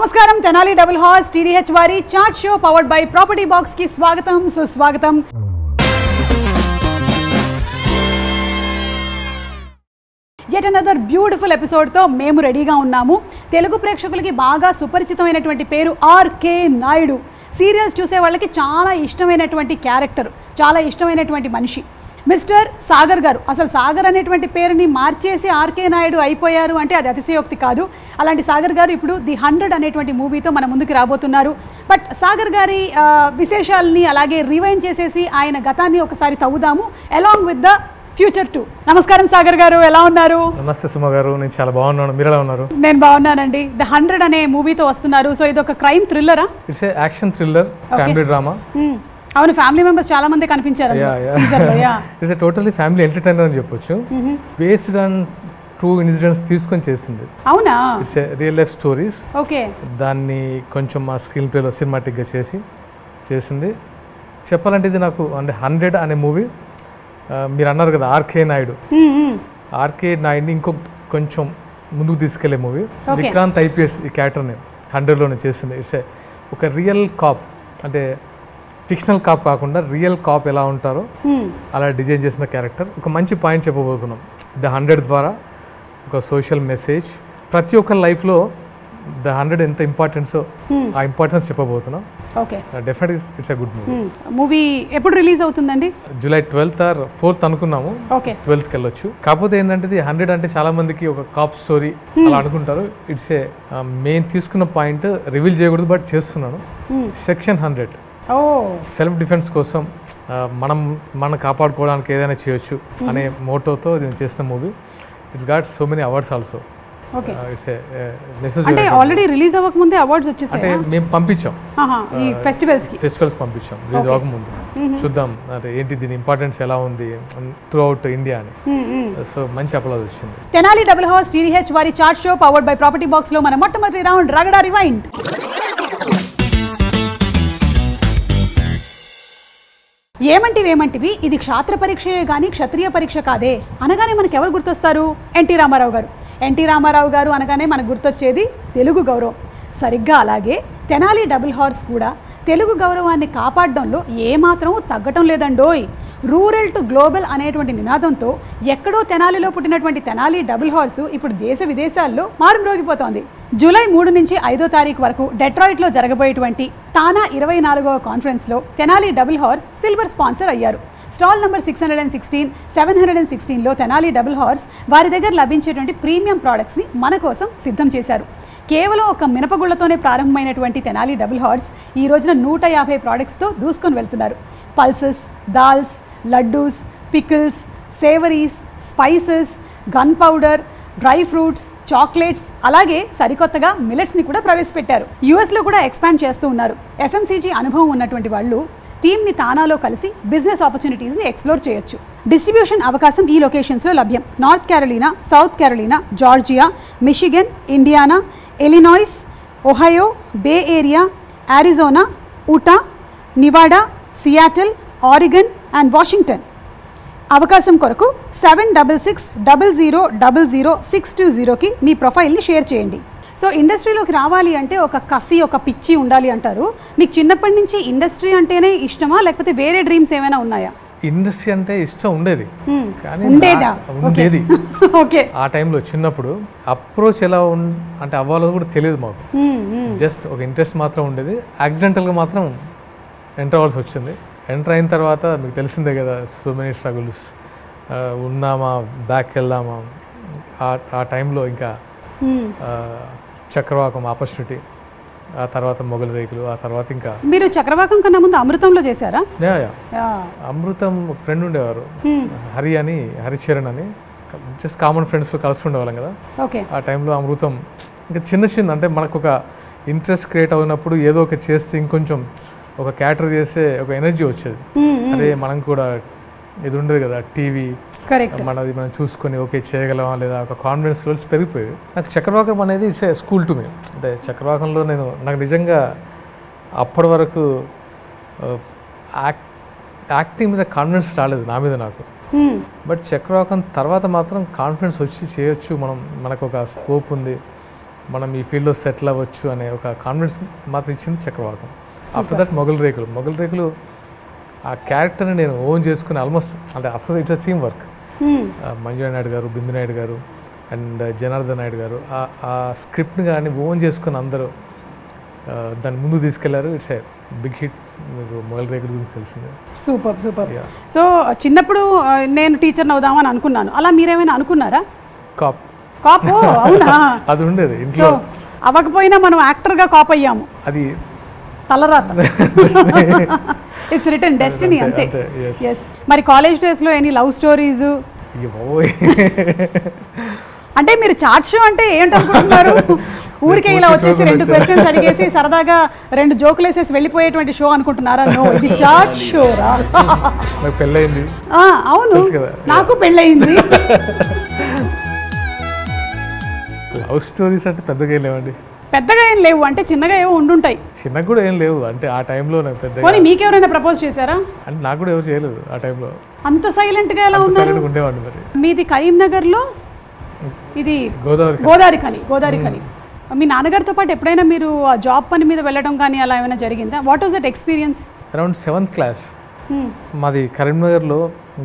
నమస్కారం Tenali double horse TDH వారి chat show powered by property box కి స్వాగతం సుస్వాగతం. యట్ అనదర్ బ్యూటిఫుల్ ఎపిసోడ్ తో మేము రెడీగా ఉన్నాము. తెలుగు ప్రేక్షకులకి బాగా సుపరిచితమైనటువంటి పేరు ఆర్కే నాయుడు. సీరియల్స్ చూసే వాళ్ళకి చాలా ఇష్టమైనటువంటి క్యారెక్టర్, చాలా ఇష్టమైనటువంటి మనిషి మిస్టర్ సాగర్ గారు. అసలు సాగర్ అనేటువంటి పేరుని మార్చేసి ఆర్కే నాయుడు అయిపోయారు అంటే అది అతిశయోక్తి కాదు. అలాంటి సాగర్ గారు ఇప్పుడు ది 100 అనేటువంటి మూవీతో మన ముందుకు రాబోతున్నారు. బట్ సాగర్ గారి విశేషాలని అలాగే రివైండ్ చేసేసి ఆయన గతాన్ని ఒకసారి తవ్వుదాము along with the future too. నమస్కారం సాగర్ గారు, ఎలా ఉన్నారు? నమస్తే సుమ గారు, నేను చాలా బాగున్నాను. మీరు ఎలా ఉన్నారు? నేను బాగున్నానండి. ది 100 అనే మూవీతో వస్తున్నారు. సో ఇది ఒక క్రైమ్ థ్రిల్లరా? It's a action thriller, family drama. అవును, ఫ్యామిలీ మెంబర్స్ చాలా మంది కనిపించారు. It's a totally family entertainer అని చెప్పొచ్చు. బేస్డ్ ఆన్ ట్రూ ఇన్సిడెంట్స్ తీసుకొని చేసింది. అవునా? It's a real life stories. Okay. దాన్ని కొంచెం మా స్క్రీన్ ప్లేలో సినిమాటిక్గా చేసింది. చెప్పాలంటే ఇది నాకు అంటే 100 అనే మూవీ మీరు అన్నారు కదా ఆర్కే నాయుడు. ఆర్కే నాయుడిని కొంచెం ముందుకు తీసుకెళ్లే మూవీ. విక్రాంత్ ఐపీఎస్ ఈ క్యారెక్టర్ని 100లోనే చేసింది. ఇట్స్ ఏ ఒక రియల్ కాప్, అంటే ఫిక్షనల్ కాప్ కాకుండా రియల్ కాప్ ఎలా ఉంటారో అలా డిజైన్ చేసిన క్యారెక్టర్. ఒక మంచి పాయింట్ చెప్పబోతున్నాం ద 100 ద్వారా. ఒక సోషల్ మెసేజ్, ప్రతి ఒక్క లైఫ్లో ద 100 ఎంత ఇంపార్టెన్సో ఆ ఇంపార్టెన్స్ చెప్పబోతున్నాం. Okay, definitely it's a good movie. Movie ఎప్పుడు రిలీజ్ అవుతుందండి? జూలై 12th or 4th అనుకున్నాము. 12th వెళ్ళొచ్చు. కాకపోతే ఏంటంటే ఇది 100 అంటే చాలా మందికి ఒక కాప్ స్టోరీ అలా అనుకుంటారు. ఇట్స్ ఏ మెయిన్ తీసుకున్న పాయింట్ రివీల్ చేయకూడదు, బట్ చేస్తున్నాను. సెక్షన్ 100 సెల్ఫ్ డిఫెన్స్ కోసం మనం కాపాడుకోవడానికి ఏదైనా చేయొచ్చు అనే మోటోతో నేను చేసిన movie. It's got so many awards also. Okay. It's a message. అంటే ఆల్రెడీ రిలీజ్ అవ్వక ముందే అవార్డ్స్ వచ్చేసాయి. అంటే మేము పంపించాం ఈ ఫెస్టివల్స్ పంపించాం. రిలీజ్ అవ్వకముందు చూద్దాం అంటే ఏంటి దీని ఇంపార్టెన్స్ ఎలా ఉంది త్రూ అవుట్ ఇండియా అని. సో మంచి అప్లాజ్ వచ్చింది. తెనాలి డబుల్ హార్స్ టీడీహెచ్ వారి chat show powered by property box లో మన మొట్టమొదటి రౌండ్ రగడా రివైండ్. ఏమంటివి ఇది క్షాత్ర పరీక్షయే కానీ క్షత్రియ పరీక్ష కాదే అనగానే మనకు ఎవరు గుర్తొస్తారు? ఎన్టీ రామారావు గారు. ఎన్టీ రామారావు గారు అనగానే మనకు గుర్తొచ్చేది తెలుగు గౌరవం. సరిగ్గా అలాగే తెనాలి డబుల్ హార్స్ కూడా తెలుగు గౌరవాన్ని కాపాడడంలో ఏమాత్రం తగ్గటం లేదండోయ్. రూరల్ టు గ్లోబల్ అనేటువంటి నినాదంతో ఎక్కడో తెనాలిలో పుట్టినటువంటి తెనాలి డబుల్ హార్స్ ఇప్పుడు దేశ విదేశాల్లో మారుమ్రోగిపోతోంది. జూలై 3 నుంచి 5వ తారీఖు వరకు డెట్రాయిట్లో జరగబోయేటువంటి తానా 24వ కాన్ఫరెన్స్లో Tenali double horse silver sponsor అయ్యారు. స్టాల్ నెంబర్ 616, 716లో తెనాలి డబుల్ హార్స్ వారి దగ్గర లభించేటువంటి ప్రీమియం ప్రోడక్ట్స్ని మన కోసం సిద్ధం చేశారు. కేవలం ఒక మినపగుళ్లతోనే ప్రారంభమైనటువంటి తెనాలి డబుల్ హార్స్ ఈ రోజున 150 ప్రోడక్ట్స్తో దూసుకొని వెళ్తున్నారు. Pulses, dals, laddoos, pickles, savouries, spices, gunpowder, dry fruits, chocolates, అలాగే సరికొత్తగా మిల్లెట్స్ని కూడా ప్రవేశపెట్టారు. యూఎస్లో కూడా ఎక్స్పాండ్ చేస్తూ ఉన్నారు. ఎఫ్ఎంసీజీ అనుభవం ఉన్నటువంటి వాళ్ళు టీమ్ని తానాలో కలిసి బిజినెస్ ఆపర్చునిటీస్ని ఎక్స్ప్లోర్ చేయొచ్చు. డిస్ట్రిబ్యూషన్ అవకాశం ఈ లొకేషన్స్లో లభ్యం. North Carolina, South Carolina, Georgia, Michigan, Indiana, Illinois, Ohio, Bay Area, Arizona, Utah, Nevada, Seattle, Oregon and Washington. అవకాశం కొరకు 7660000620కి మీ ప్రొఫైల్ని షేర్ చేయండి. సో ఇండస్ట్రీలోకి రావాలి అంటే ఒక కసి, ఒక పిచ్చి ఉండాలి అంటారు. మీకు చిన్నప్పటి నుంచి ఇండస్ట్రీ అంటేనే ఇష్టమా, లేకపోతే వేరే డ్రీమ్స్ ఏమైనా ఉన్నాయా? ఇండస్ట్రీ అంటే ఇష్టం ఉండేది, కానీ ఉండేది ఓకే. ఆ టైంలో చిన్నప్పుడు అప్రోచ్ ఎలా అంటే అవ్వాలో కూడా తెలియదు మాకు. జస్ట్ ఒక ఇంట్రెస్ట్ మాత్రం ఉండేది. యాక్సిడెంటల్గా మాత్రం ఎంటర్ అవ్వాల్సి వచ్చింది. ఎంటర్ అయిన తర్వాత మీకు తెలిసిందే కదా, సో మెనీ స్ట్రగుల్స్. ఉన్నామా, బ్యాక్ వెళ్దామా, ఆ టైంలో ఇంకా చక్రవాకం ఆపర్చునిటీ, ఆ తర్వాత మొగలి రేకులు, ఆ తర్వాత ఇంకా. మీరు చక్రవాకం కన్నా ముందు అమృతంలో చేశారా? అమృతం ఒక ఫ్రెండ్ ఉండేవారు, హరిచరణ్ అని, జస్ట్ కామన్ ఫ్రెండ్స్ కలిసి ఉండేవాళ్ళం కదా. ఆ టైంలో అమృతం ఇంకా చిన్న అంటే మనకు ఒక ఇంట్రెస్ట్ క్రియేట్ అవునప్పుడు ఏదో ఒక చేస్తే ఇంకొంచెం ఒక క్యాటర్ చేస్తే ఒక ఎనర్జీ వచ్చేది. అదే మనం కూడా ఇది ఉండదు కదా టీవీ, మనది మనం చూసుకొని ఓకే చేయగలమా లేదా ఒక కాన్ఫిడెన్స్ లెవెల్స్ పెరిగిపోయాయి. నాకు చక్రవాకం అనేది it's a school to me. అంటే చక్రవాకంలో నాకు నిజంగా అప్పటి వరకు యాక్టింగ్ మీద కాన్ఫిడెన్స్ రాలేదు నా మీద నాకు. బట్ చక్రవాకం తర్వాత మాత్రం కాన్ఫిడెన్స్ వచ్చి చేయొచ్చు, మనకు ఒక స్కోప్ ఉంది, మనం ఈ ఫీల్డ్లో సెటిల్ అవ్వచ్చు అనే ఒక కాన్ఫిడెన్స్ మాత్రం ఇచ్చింది చక్రవాకం. ఆఫ్టర్ దట్ మొగల్ రేకులు ఆ క్యారెక్టర్ని నేను ఓన్ చేసుకుని ఆల్మోస్ట్ అంటే of course it's a team work. Manju Naidu గారు, బిందు నాయుడు గారు అండ్ జనార్దన్ నాయుడు గారు ఆ స్క్రిప్ట్ని కానీ ఓన్ చేసుకుని అందరూ దాన్ని ముందు తీసుకెళ్లారు. It's a big hit. మీకు మొగల్ రేకుల గురించి తెలిసిందే. సూపర్. సో చిన్నప్పుడు నేను టీచర్ని అవుదామని అనుకున్నాను. అలా మీరేమైనా అనుకున్నారా? కాప్ అవునా? అది ఉండేది ఇంట్లో. అవ్వకపోయినా మనం యాక్టర్గా కాప్ అయ్యాము. అది తలరాత. ఇట్స్ రిటన్ డెస్టినీ అంతే. ఎస్. మరి కాలేజ్ డేస్లో ఎనీ లవ్ స్టోరీస్? అంటే మీరు చాట్ షో అంటే ఏంటనుకుంటున్నారు? ఊరికే ఇలా వచ్చేసి 2 క్వశ్చన్స్ అడిగేసి సరదాగా 2 జోకులు వేసేసి వెళ్ళిపోయేటువంటి షో అనుకుంటున్నారా? నో, ఇది చాట్ షోరా. నాకు పెళ్ళయింది. అవును, నాకు పెళ్ళయింది. లవ్ స్టోరీస్ అంటే పెద్దగా ఏం లేవండి. పెద్దగా ఏం లేవు అంటే చిన్నగా ఏవో ఉండుంటాయి. చిన్నగా కూడా ఏం లేవు అంటే ఆ టైంలో నాకు పెద్దగా. పోనీ మీకెవరైనా ప్రపోజ్ చేశారా? అంటే నాకు కూడా ఎవరు చేయలేదు ఆ టైంలో. అంత సైలెంట్గా ఎలా ఉన్నారు? ఉండేవాడిని. మరి మీది కరీంనగర్లో, ఇది గోదావరి ఖని. మీ నాన్నగారితో పాటు ఎప్పుడైనా మీరు ఆ జాబ్ పని మీద వెళ్ళడం కానీ అలా ఏమైనా జరిగిందా? What was that experience? Around 7th class. మాది కరీంనగర్లో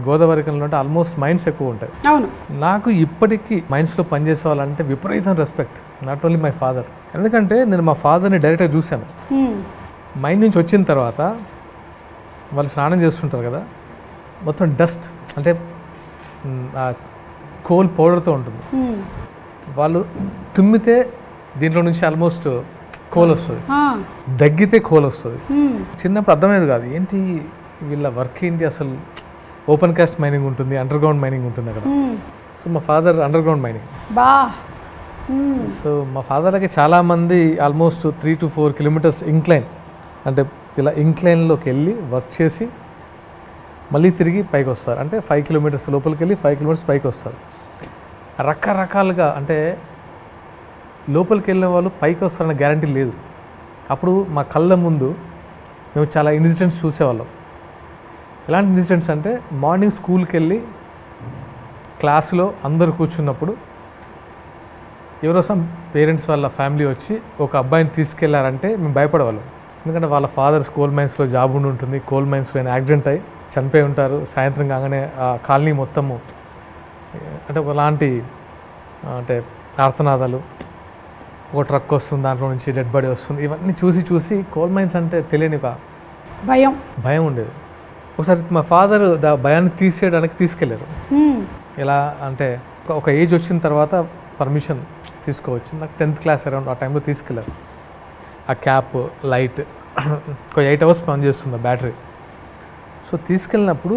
గోదావరి ఖనిలో అంటే ఆల్మోస్ట్ మైన్స్ ఎక్కువ ఉంటాయి. అవును. నాకు ఇప్పటికీ మైన్స్లో పనిచేసే వాళ్ళంటే విపరీతం respect. Not only my father, ఎందుకంటే నేను మా ఫాదర్ని డైరెక్ట్గా చూశాను. మైన్ నుంచి వచ్చిన తర్వాత వాళ్ళు స్నానం చేస్తుంటారు కదా, మొత్తం డస్ట్ అంటే కోల్ పౌడర్తో ఉంటుంది. వాళ్ళు తుమ్మితే దీంట్లో నుంచి ఆల్మోస్ట్ కోల్ వస్తుంది, దగ్గితే కోల్ వస్తుంది. చిన్నప్పుడు అర్థమయ్యేది కాదు, ఏంటి వీళ్ళ వర్క్ ఏంటి అసలు. ఓపెన్ కాస్ట్ మైనింగ్ ఉంటుంది, అండర్ గ్రౌండ్ మైనింగ్ ఉంటుంది అక్కడ. సో మా father under ground mining. So మా ఫాదర్కి చాలామంది ఆల్మోస్ట్ 3 to 4 kilometers ఇంక్లైన్, అంటే ఇలా ఇంక్లైన్లోకి వెళ్ళి వర్క్ చేసి మళ్ళీ తిరిగి పైకి వస్తారు. అంటే 5 kilometers లోపలికి వెళ్ళి 5 kilometers పైకి వస్తారు. రకరకాలుగా అంటే లోపలికి వెళ్ళిన వాళ్ళు పైకి వస్తారన్న గ్యారంటీ లేదు. అప్పుడు మా కళ్ళ ముందు మేము చాలా ఇన్సిడెంట్స్ చూసేవాళ్ళం. ఎలాంటి ఇన్సిడెంట్స్ అంటే మార్నింగ్ స్కూల్కి వెళ్ళి క్లాస్లో అందరు కూర్చున్నప్పుడు ఎవరో సమ్ పేరెంట్స్ వాళ్ళ ఫ్యామిలీ వచ్చి ఒక అబ్బాయిని తీసుకెళ్లారంటే మేము భయపడేవాళ్ళం. ఎందుకంటే వాళ్ళ ఫాదర్స్ కోల్ మైన్స్లో జాబ్ ఉండి ఉంటుంది, కోల్ మైన్స్లో యాక్సిడెంట్ అయ్యి చనిపోయి ఉంటారు. సాయంత్రం కాగానే ఆ కాలనీ మొత్తము అంటే ఒకలాంటి అంటే ఆర్తనాదాలు, ఒక ట్రక్ వస్తుంది దాంట్లో నుంచి డెడ్ బాడీ వస్తుంది, ఇవన్నీ చూసి కోల్ మైన్స్ అంటే తెలియని ఒక భయం ఉండేది. ఒకసారి మా ఫాదర్ భయాన్ని తీసేయడానికి తీసుకెళ్ళారు. ఎలా అంటే ఒక ఏజ్ వచ్చిన తర్వాత పర్మిషన్ తీసుకోవచ్చు. నాకు 10th క్లాస్ అరౌండ్ ఆ టైంలో తీసుకెళ్ళారు. ఆ క్యాప్ లైట్ ఒక 8 hours పనిచేస్తుంది బ్యాటరీ. సో తీసుకెళ్ళినప్పుడు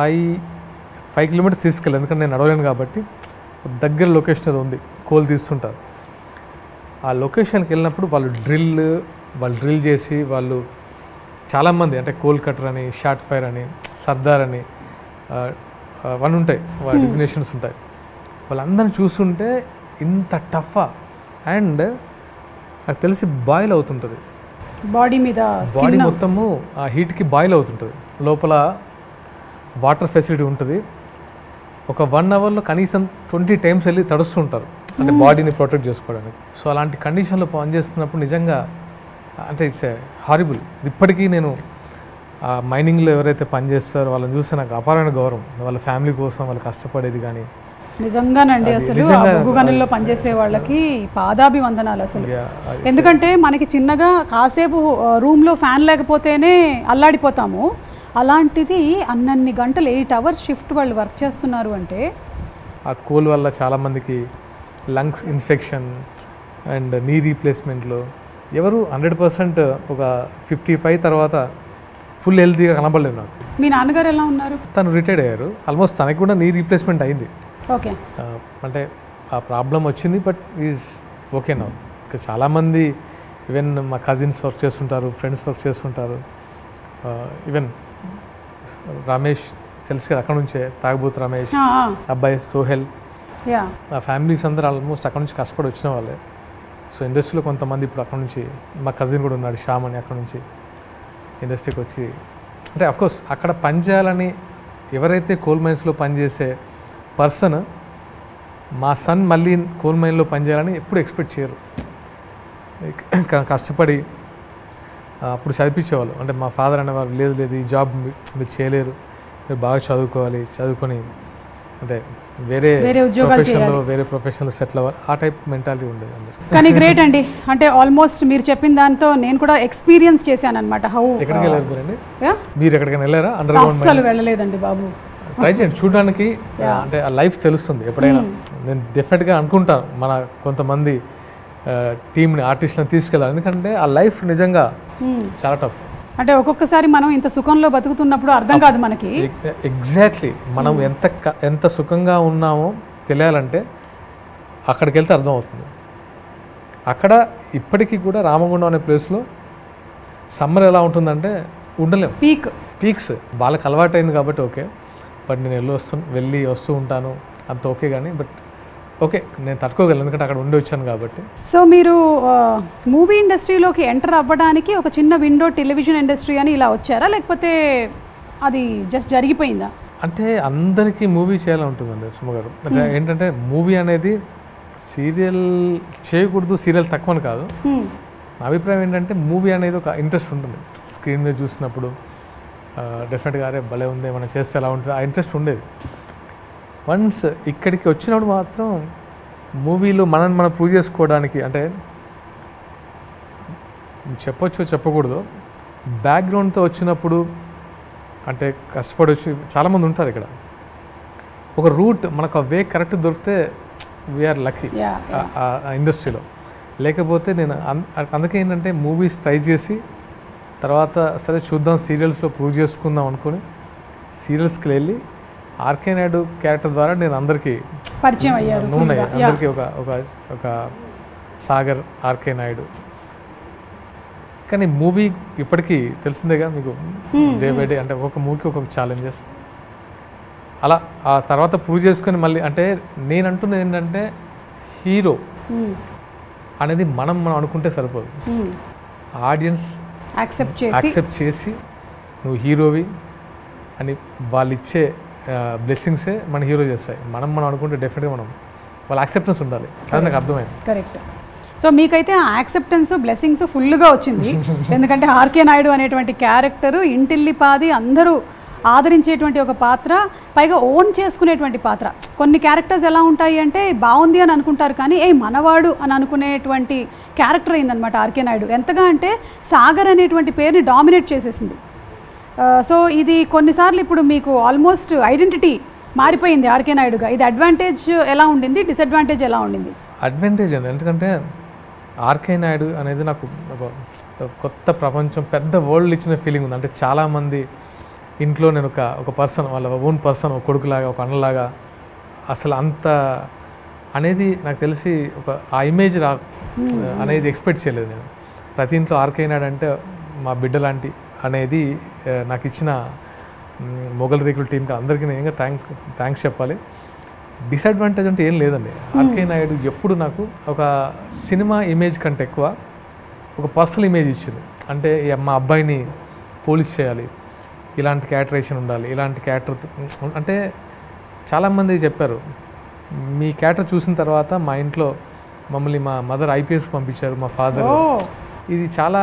5 kilometers తీసుకెళ్ళాను, ఎందుకంటే నేను నడవలేను కాబట్టి. దగ్గర లొకేషన్ అది ఉంది, కోల్ తీస్తుంటారు. ఆ లొకేషన్కి వెళ్ళినప్పుడు వాళ్ళు డ్రిల్ చేసి వాళ్ళు చాలామంది అంటే కోల్ కటర్ అని, షార్ట్ ఫైర్ అని, సర్దార్ అని అవన్నీ ఉంటాయి, వాళ్ళ డిజిగ్నేషన్స్ ఉంటాయి. వాళ్ళందరినీ చూస్తుంటే ఇంత టఫా అండ్ నాకు తెలిసి బాయిల్ అవుతుంటుంది బాడీ మొత్తము. ఆ హీట్కి బాయిల్ అవుతుంటుంది. లోపల వాటర్ ఫెసిలిటీ ఉంటుంది. ఒక 1 hourలో కనీసం 20 times వెళ్ళి తడుస్తుంటారు, అంటే బాడీని ప్రొటెక్ట్ చేసుకోవడానికి. సో అలాంటి కండిషన్లో పనిచేస్తున్నప్పుడు నిజంగా అంటే ఇట్స్ ఏ హారిబుల్. ఇప్పటికీ నేను ఆ మైనింగ్లో ఎవరైతే పనిచేస్తారో వాళ్ళని చూస్తే నాకు అపారమైన గౌరవం. వాళ్ళ ఫ్యామిలీ కోసం వాళ్ళు కష్టపడేది కానీ నిజంగానండి. అసలు బొగ్గు గనుల్లో పనిచేసే వాళ్ళకి పాదాభివందనాలు అసలు. ఎందుకంటే మనకి చిన్నగా కాసేపు రూమ్లో ఫ్యాన్ లేకపోతేనే అల్లాడిపోతాము. అలాంటిది అన్నన్ని గంటలు 8 hours షిఫ్ట్ వాళ్ళు వర్క్ చేస్తున్నారు అంటే. ఆ కోల్ వల్ల చాలామందికి లంగ్స్ ఇన్ఫెక్షన్ అండ్ నీ రీప్లేస్మెంట్లో ఎవరు 100% ఒక 55 తర్వాత ఫుల్ హెల్తీగా కనబడలేదు నాకు. మీ నాన్నగారు ఎలా ఉన్నారు? తను రిటైర్డ్ అయ్యారు. ఆల్మోస్ట్ తనకి కూడా నీ రీప్లేస్మెంట్ అయింది. ఓకే, అంటే ఆ ప్రాబ్లం వచ్చింది, బట్ ఈజ్ ఓకే నౌ. ఇంకా చాలామంది ఈవెన్ మా కజిన్స్ వర్క్ చేస్తుంటారు, ఫ్రెండ్స్ వర్క్ చేస్తుంటారు. ఈవెన్ రమేష్ తెలుసు కదా, అక్కడ నుంచే తాగబోతు రమేష్, అబ్బాయి సోహెల్, ఆ ఫ్యామిలీస్ అందరూ ఆల్మోస్ట్ అక్కడ నుంచి కష్టపడి వచ్చిన వాళ్ళే. సో ఇండస్ట్రీలో కొంతమంది ఇప్పుడు అక్కడ నుంచి, మా కజిన్ కూడా ఉన్నాడు శ్యామ్ అని, అక్కడ నుంచి ఇండస్ట్రీకి వచ్చి అంటే అఫ్కోర్స్ అక్కడ పనిచేయాలని ఎవరైతే కోల్ మైన్స్లో పనిచేసే పర్సన్ మా సన్ మళ్ళీ కోల్ మైన్లో పనిచేయాలని ఎప్పుడు ఎక్స్పెక్ట్ చేయరు. కష్టపడి అప్పుడు చదివించేవాళ్ళు. అంటే మా ఫాదర్ అనేవారు, లేదు లేదు ఈ జాబ్ మీరు చేయలేరు, మీరు బాగా చదువుకోవాలి, చదువుకొని అంటే వేరే ప్రొఫెషన్లో సెటిల్ అవ్వాలి, ఆ టైప్ మెంటాలిటీ ఉండేది అందరు. కానీ గ్రేట్ అండి. అంటే ఆల్మోస్ట్ మీరు చెప్పిన దాంతో నేను కూడా ఎక్స్పీరియన్స్ చేశాను అనమాట. ఎక్కడికి వెళ్ళారు మీరు? ఎక్కడికైనా వెళ్ళారా? అండర్ గ్రౌండ్ అస్సలు వెళ్ళలేదండి బాబు. ట్రై చేయండి, చూడడానికి అంటే ఆ లైఫ్ తెలుస్తుంది ఎప్పుడైనా. నేను డెఫినెట్గా అనుకుంటాను మన కొంతమంది టీంని, ఆర్టిస్ట్లను తీసుకెళ్ళాలి, ఎందుకంటే ఆ లైఫ్ నిజంగా చాలా టఫ్. అంటే ఒక్కొక్కసారి మనం ఇంత సుఖంలో బతుకుతున్నప్పుడు అర్థం కాదు మనకి. ఎగ్జాక్ట్లీ, మనం ఎంత సుఖంగా ఉన్నామో తెలియాలంటే అక్కడికి వెళ్తే అర్థం అవుతుంది. అక్కడ ఇప్పటికీ కూడా రామగుండం అనే ప్లేస్లో సమ్మర్ ఎలా ఉంటుందంటే ఉండలేం. పీక్స్ వాళ్ళకి అలవాటు అయింది కాబట్టి ఓకే, బట్ నేను వెళ్ళి వస్తూ ఉంటాను అంత ఓకే, కానీ బట్ ఓకే నేను తట్టుకోగలను ఎందుకంటే అక్కడ ఉండి వచ్చాను కాబట్టి. సో మీరు మూవీ ఇండస్ట్రీలోకి ఎంటర్ అవ్వడానికి ఒక చిన్న విండో టెలివిజన్ ఇండస్ట్రీ అని ఇలా వచ్చారా, లేకపోతే అది జస్ట్ జరిగిపోయిందా? అంటే అందరికీ మూవీ చేయాలని ఉంటుందండి సుమ గారు. అంటే ఏంటంటే మూవీ అనేది సీరియల్ చేయకూడదు, సీరియల్ తక్కువ అని కాదు. నా అభిప్రాయం ఏంటంటే మూవీ అనేది ఒక ఇంట్రెస్ట్ ఉంటుంది. స్క్రీన్ మీద చూసినప్పుడు డెఫినెట్గా అరే భలే ఉంది, మనం చేస్తే ఎలా ఉంటుంది, ఆ ఇంట్రెస్ట్ ఉండేది. వన్స్ ఇక్కడికి వచ్చినప్పుడు మాత్రం మూవీలో మనం ప్రూవ్ చేసుకోవడానికి, అంటే చెప్పొచ్చు చెప్పకూడదు, బ్యాక్గ్రౌండ్తో వచ్చినప్పుడు అంటే కష్టపడి వచ్చి చాలామంది ఉంటారు ఇక్కడ. ఒక రూట్ మనకు వే కరెక్ట్ దొరికితే వీఆర్ లక్కీ ఆ ఇండస్ట్రీలో. లేకపోతే నేను అందుకే ఏంటంటే మూవీస్ ట్రై చేసి తర్వాత సరే చూద్దాం సీరియల్స్లో ప్రూవ్ చేసుకుందాం అనుకొని సీరియల్స్కి వెళ్ళి ఆర్కే నాయుడు క్యారెక్టర్ ద్వారా నేను అందరికీ పరిచయం అయ్యారు. అందరికీ ఒక సాగర్, ఆర్కే నాయుడు. కానీ మూవీ ఇప్పటికీ తెలిసిందేగా మీకు, డే బై డే అంటే ఒక్కొక్క మూవీకి ఒక్కొక్క ఛాలెంజెస్. అలా ఆ తర్వాత ప్రూవ్ చేసుకొని మళ్ళీ అంటే నేను అంటున్నది ఏంటంటే హీరో అనేది మనం అనుకుంటే సరిపోదు. ఆడియన్స్ యాక్సెప్ట్ చేసి నువ్వు హీరోవి అని వాళ్ళు ఇచ్చే బ్లెస్సింగ్సే మన హీరో చేస్తాయి. మనం అనుకుంటే డెఫినెట్గా వాళ్ళ యాక్సెప్టెన్స్ ఉండాలి. అది నాకు అర్థమైంది. కరెక్ట్. సో మీకైతే ఆ యాక్సెప్టెన్స్, బ్లెస్సింగ్స్ ఫుల్గా వచ్చింది. ఎందుకంటే ఆర్కే నాయుడు అనేటువంటి క్యారెక్టరు ఇంటిల్లిపాది అందరూ ఆదరించేటువంటి ఒక పాత్ర, పైగా ఓన్ చేసుకునేటువంటి పాత్ర. కొన్ని క్యారెక్టర్స్ ఎలా ఉంటాయి అంటే బాగుంది అని అనుకుంటారు, కానీ మనవాడు అని అనుకునేటువంటి క్యారెక్టర్ అయిందనమాట ఆర్కే నాయుడు. ఎంతగా అంటే సాగర్ అనేటువంటి పేరుని డామినేట్ చేసేసింది. సో ఇది కొన్నిసార్లు ఇప్పుడు మీకు ఆల్మోస్ట్ ఐడెంటిటీ మారిపోయింది ఆర్కే నాయుడుగా. ఇది అడ్వాంటేజ్ ఎలా ఉండింది, డిసడ్వాంటేజ్ ఎలా ఉండింది? అడ్వాంటేజ్ అండి, ఎందుకంటే ఆర్కే నాయుడు అనేది నాకు ఒక కొత్త ప్రపంచం, పెద్ద వరల్డ్ ఇచ్చిన ఫీలింగ్ ఉంది. అంటే చాలామంది ఇంట్లో నేను ఒక పర్సన్, వాళ్ళ ఓన్ పర్సన్, ఒక కొడుకులాగా, ఒక అన్నలాగా, అసలు అంత అనేది నాకు తెలిసి ఆ ఇమేజ్ అనేది ఎక్స్పెక్ట్ చేయలేదు నేను. ప్రతి ఇంట్లో ఆర్కే నాయుడు అంటే మా బిడ్డ లాంటి అనేది నాకు ఇచ్చిన మొగల్ రేకుల టీంకి అందరికీ నేను థ్యాంక్స్ చెప్పాలి. డిసడ్వాంటేజ్ అంటే ఏం లేదండి. ఆర్కే నాయుడు ఎప్పుడు నాకు ఒక సినిమా ఇమేజ్ కంటే ఎక్కువ ఒక పర్సనల్ ఇమేజ్ ఇచ్చింది. అంటే మా అబ్బాయిని పోలీస్ చేయాలి, ఇలాంటి క్యారెక్టరేషన్ ఉండాలి, ఇలాంటి క్యారెక్టర్. అంటే చాలామంది చెప్పారు, మీ క్యారెక్టర్ చూసిన తర్వాత మా ఇంట్లో మమ్మల్ని మా మదర్ ఐపీఎస్ పంపించారు, మా ఫాదర్. ఇది చాలా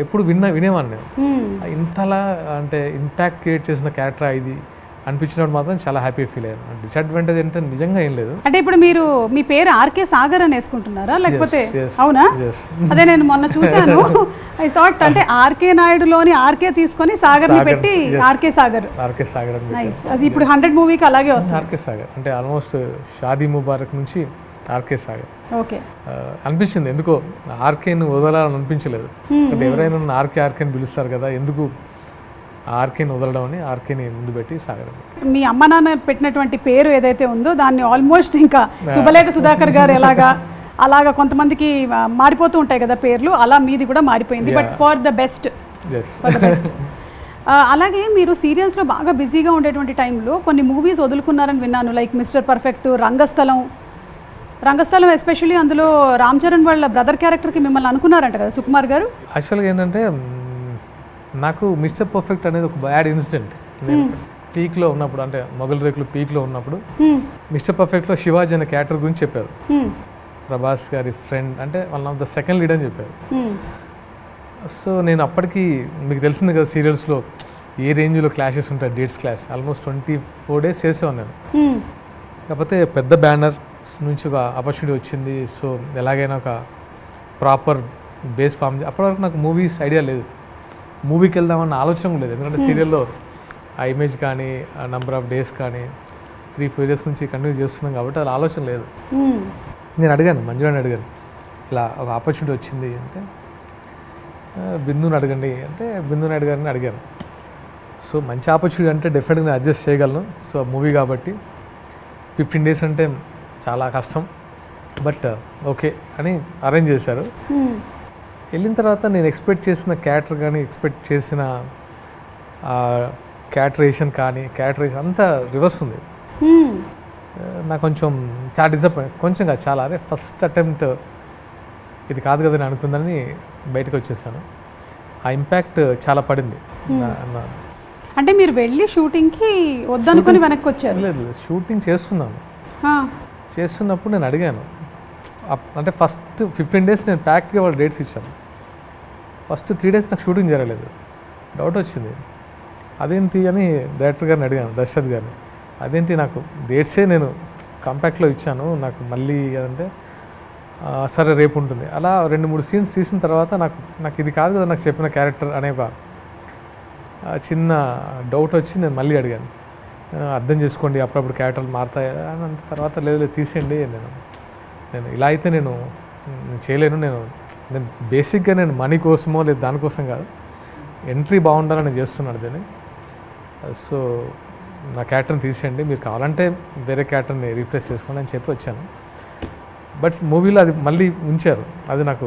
ఎప్పుడు వినేవాడిని నేను. ఇంతలా అంటే ఇంపాక్ట్ క్రియేట్ చేసిన క్యారెక్టర్ ఇది అనిపించినప్పుడు మాత్రం చాలా హ్యాపీ ఫీల్ అయ్యాను. డిసడ్వాంటేజ్ అంటే నిజంగా ఏం లేదు. అంటే ఇప్పుడు మీరు మీ పేరు ఆర్కే సాగర్ అని వేసుకుంటున్నారా, లేకపోతే? అవునా, అదే నేను మొన్న చూశాను. ఐ థాట్ అంటే ఆర్కే నాయుడులోని ఆర్కే తీసుకొని సాగర్ని పెట్టి ఆర్కే సాగర్ నైస్. అది ఇప్పుడు 100 మూవీకి అలాగే వస్తుంది ఆర్కే సాగర్. అంటే ఆల్మోస్ట్ షాదీ ముబారక్ నుంచి ఆర్కే సాగర్ ఓకే అనిపించింది. ఎందుకో ఆర్కేని వదలాలని అనిపించలేదు. అంటే ఎవరైనా ఆర్కేని పిలుస్తారు కదా, ఎందుకు ఆర్కేని వదలడం అని ఆర్కేని ముందు పెట్టి సాగర్. మీ అమ్మ నాన్న పెట్టినటువంటి పేరు ఏదైతే ఉందో దాన్ని ఆల్మోస్ట్ ఇంకా శుభలేఖ సుధాకర్ గారు అలాగా కొంతమందికి మారిపోతూ ఉంటాయి కదా పేర్లు, అలా మీది కూడా మారిపోయింది. But for the best. అలాగే మీరు సీరియల్స్లో బాగా బిజీగా ఉండేటువంటి టైంలో కొన్ని మూవీస్ వదులుకున్నారని విన్నాను, లైక్ మిస్టర్ పర్ఫెక్ట్, రంగస్థలం ఎస్పెషల్లీ. అందులో రామ్ చరణ్ వాళ్ళ బ్రదర్ క్యారెక్టర్కి మిమ్మల్ని అనుకున్నారంట కదా సుకుమార్ గారు. యాక్చువల్గా ఏంటంటే నాకు మిస్టర్ పర్ఫెక్ట్ అనేది ఒక బ్యాడ్ ఇన్సిడెంట్. పీక్లో ఉన్నప్పుడు, అంటే మొగల్ రేకులు పీక్లో ఉన్నప్పుడు మిస్టర్ పర్ఫెక్ట్లో శివాజీ అనే క్యారెక్టర్ గురించి చెప్పారు. ప్రభాస్ గారి ఫ్రెండ్, అంటే one of the second lead అని చెప్పారు. సో నేను అప్పటికి మీకు తెలిసింది కదా సీరియల్స్లో ఏ రేంజ్లో క్లాషెస్ ఉంటాయి, డేట్స్ క్లాష్. ఆల్మోస్ట్ 24 days చేసేవాను నేను. కాకపోతే పెద్ద బ్యానర్ నుంచి ఒక ఆపర్చునిటీ వచ్చింది. సో ఎలాగైనా ఒక ప్రాపర్ బేస్ ఫామ్, అప్పటి వరకు నాకు మూవీస్ ఐడియా లేదు, మూవీకి వెళ్దామన్న ఆలోచన కూడా లేదు. ఎందుకంటే సీరియల్లో ఆ ఇమేజ్ కానీ ఆ నెంబర్ ఆఫ్ డేస్ కానీ 3-4 years నుంచి కంటిన్యూ చేస్తున్నాం కాబట్టి అలా ఆలోచన లేదు. నేను అడిగాను, మంజుని అడిగాను, ఇలా ఒక ఆపర్చునిటీ వచ్చింది అంటే బిందుని అడగండి అంటే బిందు నాయుడు గారిని అడిగాను. సో మంచి ఆపర్చునిటీ అంటే డెఫినెట్గా నేను అడ్జస్ట్ చేయగలను. సో మూవీ కాబట్టి 15 days అంటే చాలా కష్టం, బట్ ఓకే అని అరేంజ్ చేశారు. వెళ్ళిన తర్వాత నేను ఎక్స్పెక్ట్ చేసిన క్యారెక్టర్ కానీ, ఎక్స్పెక్ట్ చేసిన క్యారెక్టరేషన్ అంతా రివర్స్ ఉంది. నాకు కొంచెం చాలా డిసప్పాయింట్, కొంచెం కాదు చాలా, అరే ఫస్ట్ అటెంప్ట్ ఇది కాదు కదా నేను అనుకుందని బయటకు వచ్చేసాను. ఆ ఇంపాక్ట్ చాలా పడింది. అంటే మీరు వెళ్ళి షూటింగ్కి వద్దనుకొని వెనక్కి వచ్చారు? లేదు, షూటింగ్ చేస్తున్నప్పుడు నేను అడిగాను. అంటే ఫస్ట్ 15 days నేను ప్యాక్గా వాళ్ళు డేట్స్ ఇచ్చాను. ఫస్ట్ 3 days నాకు షూటింగ్ జరగలేదు. డౌట్ వచ్చింది, అదేంటి అని డైరెక్టర్ గారిని అడిగాను, దర్శరథ్ గారిని. అదేంటి నాకు డేట్సే నేను కాంపాక్ట్లో ఇచ్చాను, నాకు మళ్ళీ అంటే సరే రేపు ఉంటుంది. అలా 2-3 scenes తీసిన తర్వాత నాకు ఇది కాదు కదా నాకు చెప్పిన క్యారెక్టర్ అనే ఒక చిన్న డౌట్ వచ్చి నేను మళ్ళీ అడిగాను, అర్థం చేసుకోండి అప్పుడప్పుడు క్యారెక్టర్లు మారుతాయి అని. తర్వాత లేదు తీసేయండి, నేను ఇలా అయితే నేను చేయలేను, నేను బేసిక్గా నేను మనీ కోసమో లేదు దానికోసం కాదు, ఎంట్రీ బాగుండాలని నేను చేస్తున్నాను దీన్ని. సో నా క్యారెక్టర్ని తీసేయండి, మీరు కావాలంటే వేరే క్యారెక్టర్ని రీప్లేస్ చేసుకోండి అని చెప్పి వచ్చాను. బట్ మూవీలో అది మళ్ళీ ఉంచారు, అది నాకు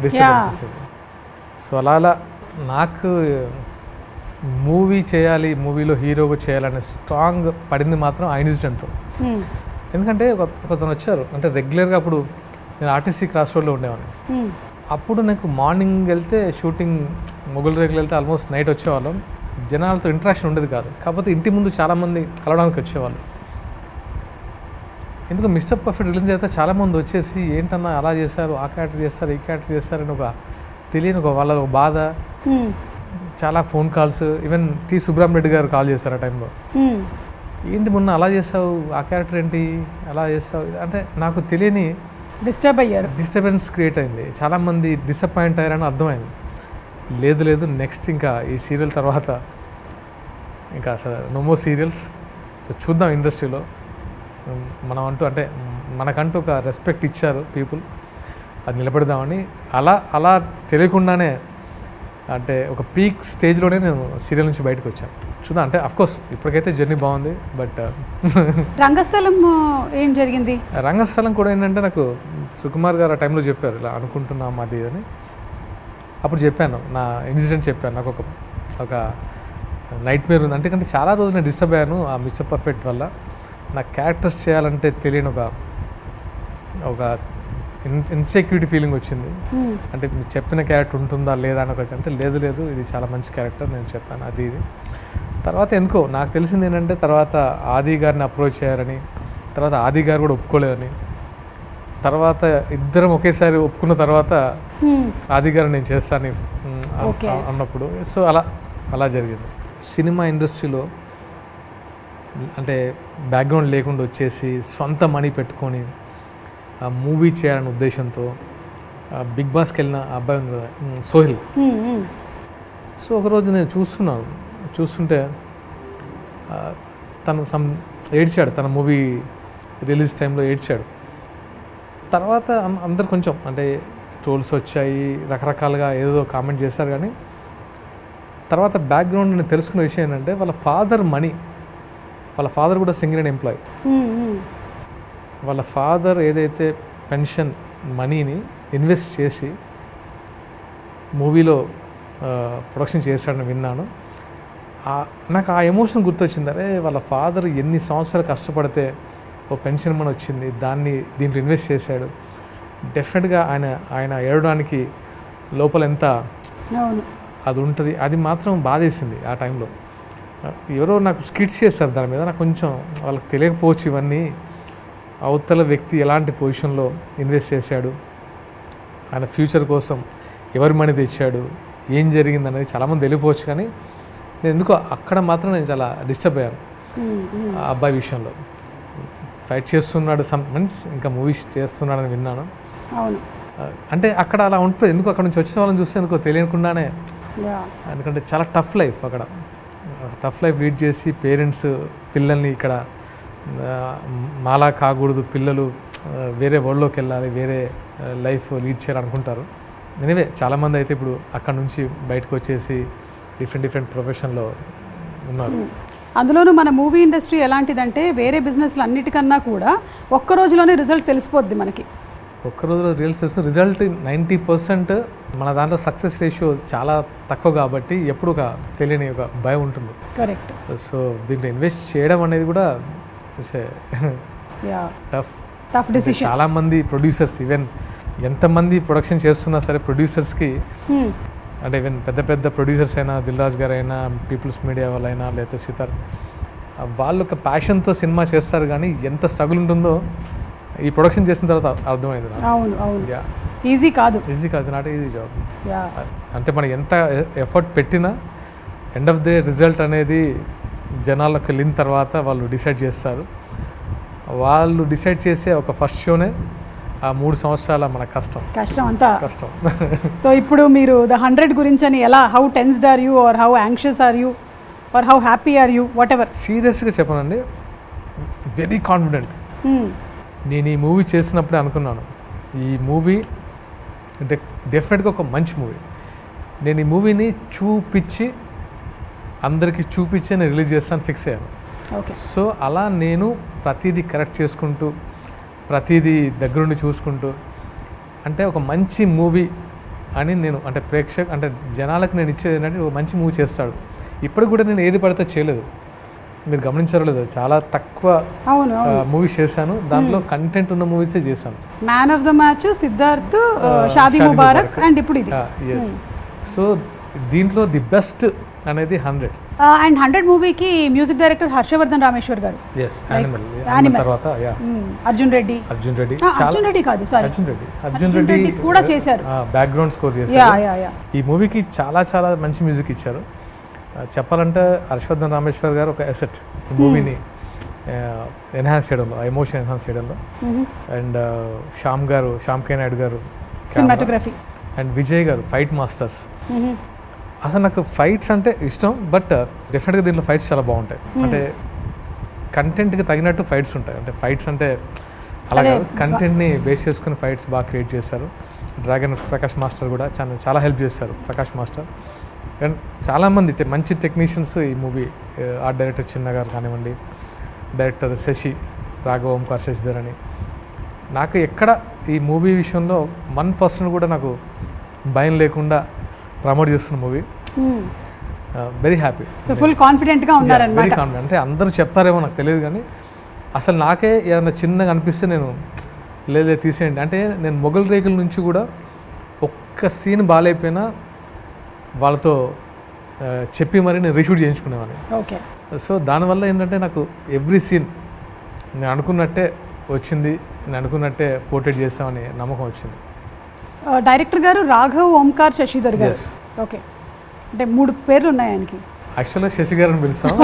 డిస్టర్బ్ అనిపిస్తుంది. సో అలా నాకు మూవీ చేయాలి, మూవీలో హీరోగా చేయాలనే స్ట్రాంగ్ పడింది మాత్రం ఆ ఇన్సిడెంట్తో. ఎందుకంటే ఒకతను వచ్చారు, అంటే రెగ్యులర్గా అప్పుడు నేను ఆర్టీసీ క్రాస్ రోడ్లో ఉండేవాడిని. అప్పుడు నాకు మార్నింగ్ వెళ్తే షూటింగ్ మొగల్ రేకులు వెళ్తే ఆల్మోస్ట్ నైట్ వచ్చేవాళ్ళం, జనాలతో ఇంటరాక్షన్ ఉండేది కాదు. కాకపోతే ఇంటి ముందు చాలామంది కలవడానికి వచ్చేవాళ్ళు. ఎందుకు మిస్టర్ పర్ఫెక్ట్ రిలీజ్ అయితే చాలామంది వచ్చేసి ఏంటన్నా అలా చేశారు, ఆ క్యారెక్టర్ చేస్తారు, ఈ క్యారెక్టర్ చేస్తారని ఒక తెలియని వాళ్ళ ఒక బాధ. చాలా phone calls, even T Subrahma Reddy గారు కాల్ చేశారు ఆ టైంలో, ఏంటి మొన్న అలా చేసావు, ఆ క్యారెక్టర్ ఏంటి అలా చేసావు అంటే నాకు తెలియని డిస్టర్బెన్స్ క్రియేట్ అయింది. చాలామంది డిసప్పాయింట్ అయ్యారని అర్థమైంది. లేదు నెక్స్ట్ ఇంకా ఈ సీరియల్ తర్వాత ఇంకా అసలు నో మోర్ సీరియల్స్. సో చూద్దాం ఇండస్ట్రీలో మనం అంటూ, అంటే మనకంటూ ఒక రెస్పెక్ట్ ఇచ్చారు పీపుల్, అది నిలబెడదామని అలా తెలియకుండానే అంటే ఒక పీక్ స్టేజ్లోనే నేను సీరియల్ నుంచి బయటకు వచ్చాను. చూద్దాం, అంటే అఫ్కోర్స్ ఇప్పటికైతే జర్నీ బాగుంది. బట్ రంగస్థలం ఏం జరిగింది? రంగస్థలం కూడా ఏంటంటే నాకు సుకుమార్ గారు ఆ టైంలో చెప్పారు ఇలా అనుకుంటున్నాం అది అని. అప్పుడు చెప్పాను, నా ఇన్సిడెంట్ చెప్పాను, నాకు ఒక నైట్ మేర్ ఉంది. అంటే చాలా రోజులు నేను డిస్టర్బ్ అయ్యాను ఆ మిస్టర్ పర్ఫెక్ట్ వల్ల. నాకు క్యారెక్టర్స్ చేయాలంటే తెలియని ఒక ఇన్సెక్యూరిటీ ఫీలింగ్ వచ్చింది. అంటే మీరు చెప్పిన క్యారెక్టర్ ఉంటుందా లేదా అని ఒక, అంటే లేదు ఇది చాలా మంచి క్యారెక్టర్ నేను చెప్పాను అది ఇది. తర్వాత ఎందుకో నాకు తెలిసింది ఏంటంటే తర్వాత ఆది గారిని అప్రోచ్ చేయాలని, తర్వాత ఆది గారు కూడా ఒప్పుకోలేదని, తర్వాత ఇద్దరం ఒకేసారి ఒప్పుకున్న తర్వాత ఆది గారు నేను చేస్తాను అన్నప్పుడు. సో అలా జరిగింది. సినిమా ఇండస్ట్రీలో అంటే బ్యాక్గ్రౌండ్ లేకుండా వచ్చేసి సొంత మనీ పెట్టుకొని మూవీ చేయాలనే ఉద్దేశంతో బిగ్ బాస్కి వెళ్ళిన అబ్బాయి ఉంది కదా సోహిల్. సో ఒకరోజు నేను చూస్తుంటే తను ఏడ్చాడు, తన మూవీ రిలీజ్ టైంలో ఏడ్చాడు. తర్వాత అందరు కొంచెం అంటే ట్రోల్స్ వచ్చాయి, రకరకాలుగా ఏదో కామెంట్ చేశారు. కానీ తర్వాత బ్యాక్గ్రౌండ్ నేను తెలుసుకున్న విషయం ఏంటంటే వాళ్ళ ఫాదర్ కూడా సింగిల్ ఎంప్లాయీ. వాళ్ళ ఫాదర్ ఏదైతే పెన్షన్ మనీని ఇన్వెస్ట్ చేసి మూవీలో ప్రొడక్షన్ చేశాడని విన్నాను. నాకు ఆ ఎమోషన్ గుర్తొచ్చింది. అరే వాళ్ళ ఫాదర్ ఎన్ని సంవత్సరాలు కష్టపడితే ఓ పెన్షన్ మనీ వచ్చింది, దీంట్లో ఇన్వెస్ట్ చేశాడు. డెఫినెట్గా ఆయన ఏడడానికి లోపల ఎంత అది ఉంటుంది, అది మాత్రం బాధేసింది ఆ టైంలో. ఎవరో నాకు స్కిట్స్ చేస్తారు దాని మీద, నాకు కొంచెం వాళ్ళకి తెలియకపోవచ్చు ఇవన్నీ. అవతల వ్యక్తి ఎలాంటి పొజిషన్లో ఇన్వెస్ట్ చేశాడు, ఆయన ఫ్యూచర్ కోసం ఎవరి మనీ తెచ్చాడు, ఏం జరిగింది అనేది చాలామంది తెలియపోవచ్చు. కానీ నేను ఎందుకో అక్కడ మాత్రం నేను చాలా డిస్టర్బ్ అయ్యాను ఆ అబ్బాయి విషయంలో. ఫైట్ చేస్తున్నాడు సమ్ మీన్స్ ఇంకా మూవీస్ చేస్తున్నాడని విన్నాను. అంటే అక్కడ అలా ఉంటుంది. ఎందుకు అక్కడ నుంచి వచ్చిన వాళ్ళని చూస్తే ఎందుకో తెలియకుండానే, ఎందుకంటే చాలా టఫ్ లైఫ్ అక్కడ, టఫ్ లైఫ్ లీడ్ చేసి పేరెంట్స్ పిల్లల్ని ఇక్కడ మాలా కాకూడదు, పిల్లలు వేరే వరల్డ్లోకి వెళ్ళాలి, వేరే లైఫ్ లీడ్ చేయాలనుకుంటారు. ఎనీవే చాలామంది అయితే ఇప్పుడు అక్కడ నుంచి బయటకు వచ్చేసి డిఫరెంట్ ప్రొఫెషన్లో ఉన్నారు. అందులోనూ మన మూవీ ఇండస్ట్రీ ఎలాంటిదంటే వేరే బిజినెస్లు అన్నిటికన్నా కూడా ఒక్క రోజులోనే రిజల్ట్ తెలిసిపోద్ది మనకి. ఒక్క రోజులో రిజల్ట్ 90%. మన దాంట్లో సక్సెస్ రేషియో చాలా తక్కువ కాబట్టి ఎప్పుడు ఒక తెలియని ఒక భయం ఉంటుంది. కరెక్ట్. సో దీంట్లో ఇన్వెస్ట్ చేయడం అనేది కూడా ఇట్స్ టఫ్ డిసిషన్. చాలామంది ప్రొడ్యూసర్స్, ఈవెన్ ఎంతమంది ప్రొడక్షన్ చేస్తున్నా సరే ప్రొడ్యూసర్స్కి, అంటే ఈవెన్ పెద్ద ప్రొడ్యూసర్స్ అయినా, దిల్ రాజు గారు అయినా, పీపుల్స్ మీడియా వాళ్ళైనా, లేకపోతే సితార్, వాళ్ళు ఒక ప్యాషన్తో సినిమా చేస్తారు. కానీ ఎంత స్ట్రగుల్ ఉంటుందో ఈ ప్రొడక్షన్ చేసిన తర్వాత అర్థమైంది. ఈజీ కాదు, నాట్ ఈజీ జాబ్. అంటే మనం ఎంత ఎఫర్ట్ పెట్టినా ఎండ్ ఆఫ్ ది రిజల్ట్ అనేది జనాలకు వెళ్ళిన తర్వాత వాళ్ళు డిసైడ్ చేస్తారు. వాళ్ళు డిసైడ్ చేసే ఒక ఫస్ట్ షోనే ఆ 3 సంవత్సరాల మన కష్టం అంతా కష్టం. సో ఇప్పుడు మీరు ద 100 గురించి అని ఎలా, how tensed are you or how anxious are you or how happy are you, whatever? సీరియస్గా చెప్పనండి, వెరీ కాన్ఫిడెంట్. నేను ఈ మూవీ చేసినప్పుడే అనుకున్నాను, ఈ మూవీ అంటే డెఫినెట్గా ఒక మంచి మూవీ. నేను ఈ మూవీని అందరికీ చూపించి నేను రిలీజ్ చేస్తాను ఫిక్స్ అయ్యాను. సో అలా నేను ప్రతిదీ కరెక్ట్ చేసుకుంటూ, ప్రతిదీ దగ్గరుండి చూసుకుంటూ, అంటే ఒక మంచి మూవీ అని నేను, అంటే అంటే జనాలకు నేను ఇచ్చేది ఏంటంటే ఒక మంచి మూవీ చేస్తాడు. ఇప్పుడు కూడా నేను ఏది పడితే చేయలేదు, మీరు గమనించారో లేదు, చాలా తక్కువ మూవీస్ చేశాను. దాంట్లో కంటెంట్ ఉన్న మూవీసే చేశాను. Man of the match, Siddharth, Shaadi Mubarak and ఇప్పుడు ఇది. సో దీంట్లో ది బెస్ట్ అనేది 100. అండ్ 100 మూవీకి మ్యూజిక్ డైరెక్టర్ హర్షవర్ధన్ రామేశ్వర్ గారు. తర్వాత అర్జున్ రెడ్డి కూడా చేశారు, బ్యాక్గ్రౌండ్ స్కోర్ చేశారు. ఈ మూవీకి చాలా చాలా మంచి మ్యూజిక్ ఇచ్చారు. చెప్పాలంటే హర్షవర్ధన్ రామేశ్వర్ గారు ఒక అసెట్ మూవీని ఎన్హాన్స్ చేయడంలో, ఎమోషన్ ఎన్హాన్స్ చేయడంలో. అండ్ శ్యామ్ కే నాయుడు గారు సినిమాటోగ్రఫీ, అండ్ విజయ్ గారు ఫైట్ మాస్టర్స్. అసలు నాకు ఫైట్స్ అంటే ఇష్టం, బట్ డెఫినెట్గా దీంట్లో ఫైట్స్ చాలా బాగుంటాయి. అంటే కంటెంట్కి తగినట్టు ఫైట్స్ ఉంటాయి. అంటే ఫైట్స్ అంటే అలాగే కంటెంట్ని బేస్ చేసుకుని ఫైట్స్ బాగా క్రియేట్ చేశారు. డ్రాగన్ ప్రకాష్ మాస్టర్ కూడా చాలా హెల్ప్ చేశారు. ప్రకాష్ మాస్టర్ అండ్ చాలామంది మంచి టెక్నీషియన్స్ ఈ మూవీ, ఆర్ట్ డైరెక్టర్ చిన్న గారు కానివ్వండి, డైరెక్టర్ శశి, రాఘవ ఓంకార్ శశిధర్ అని. నాకు ఎక్కడ ఈ మూవీ విషయంలో 1% కూడా నాకు భయం లేకుండా ప్రమోట్ చేస్తున్న మూవీ. వెరీ హ్యాపీ, ఫుల్ కాన్ఫిడెంట్గా ఉన్నారన్నమాట. Very confident. అంటే అందరూ చెప్తారేమో నాకు తెలియదు, కానీ అసలు నాకే ఏదైనా చిన్నగా అనిపిస్తే నేను లేదే తీసేయండి అంటే, నేను మొగల్ రేకుల నుంచి కూడా ఒక్క సీన్ బాగాలేకపోయినా వాళ్ళతో చెప్పి మరి నేను రీషూట్ చేయించుకునేవాడిని. ఓకే. సో దానివల్ల ఏంటంటే నాకు ఎవ్రీ సీన్ నేను అనుకున్నట్టే వచ్చింది, నేను అనుకున్నట్టే పోర్ట్రేట్ చేస్తామని నమ్మకం వచ్చింది. డైరెక్టర్ గారు రాఘవ్ ఓంకార్ శశిధర్ గారు. ఓకే, అంటే 3 పేర్లు ఉన్నాయి ఆయనకి. యాక్చువల్గా శశి గారు అని పిలుస్తాం.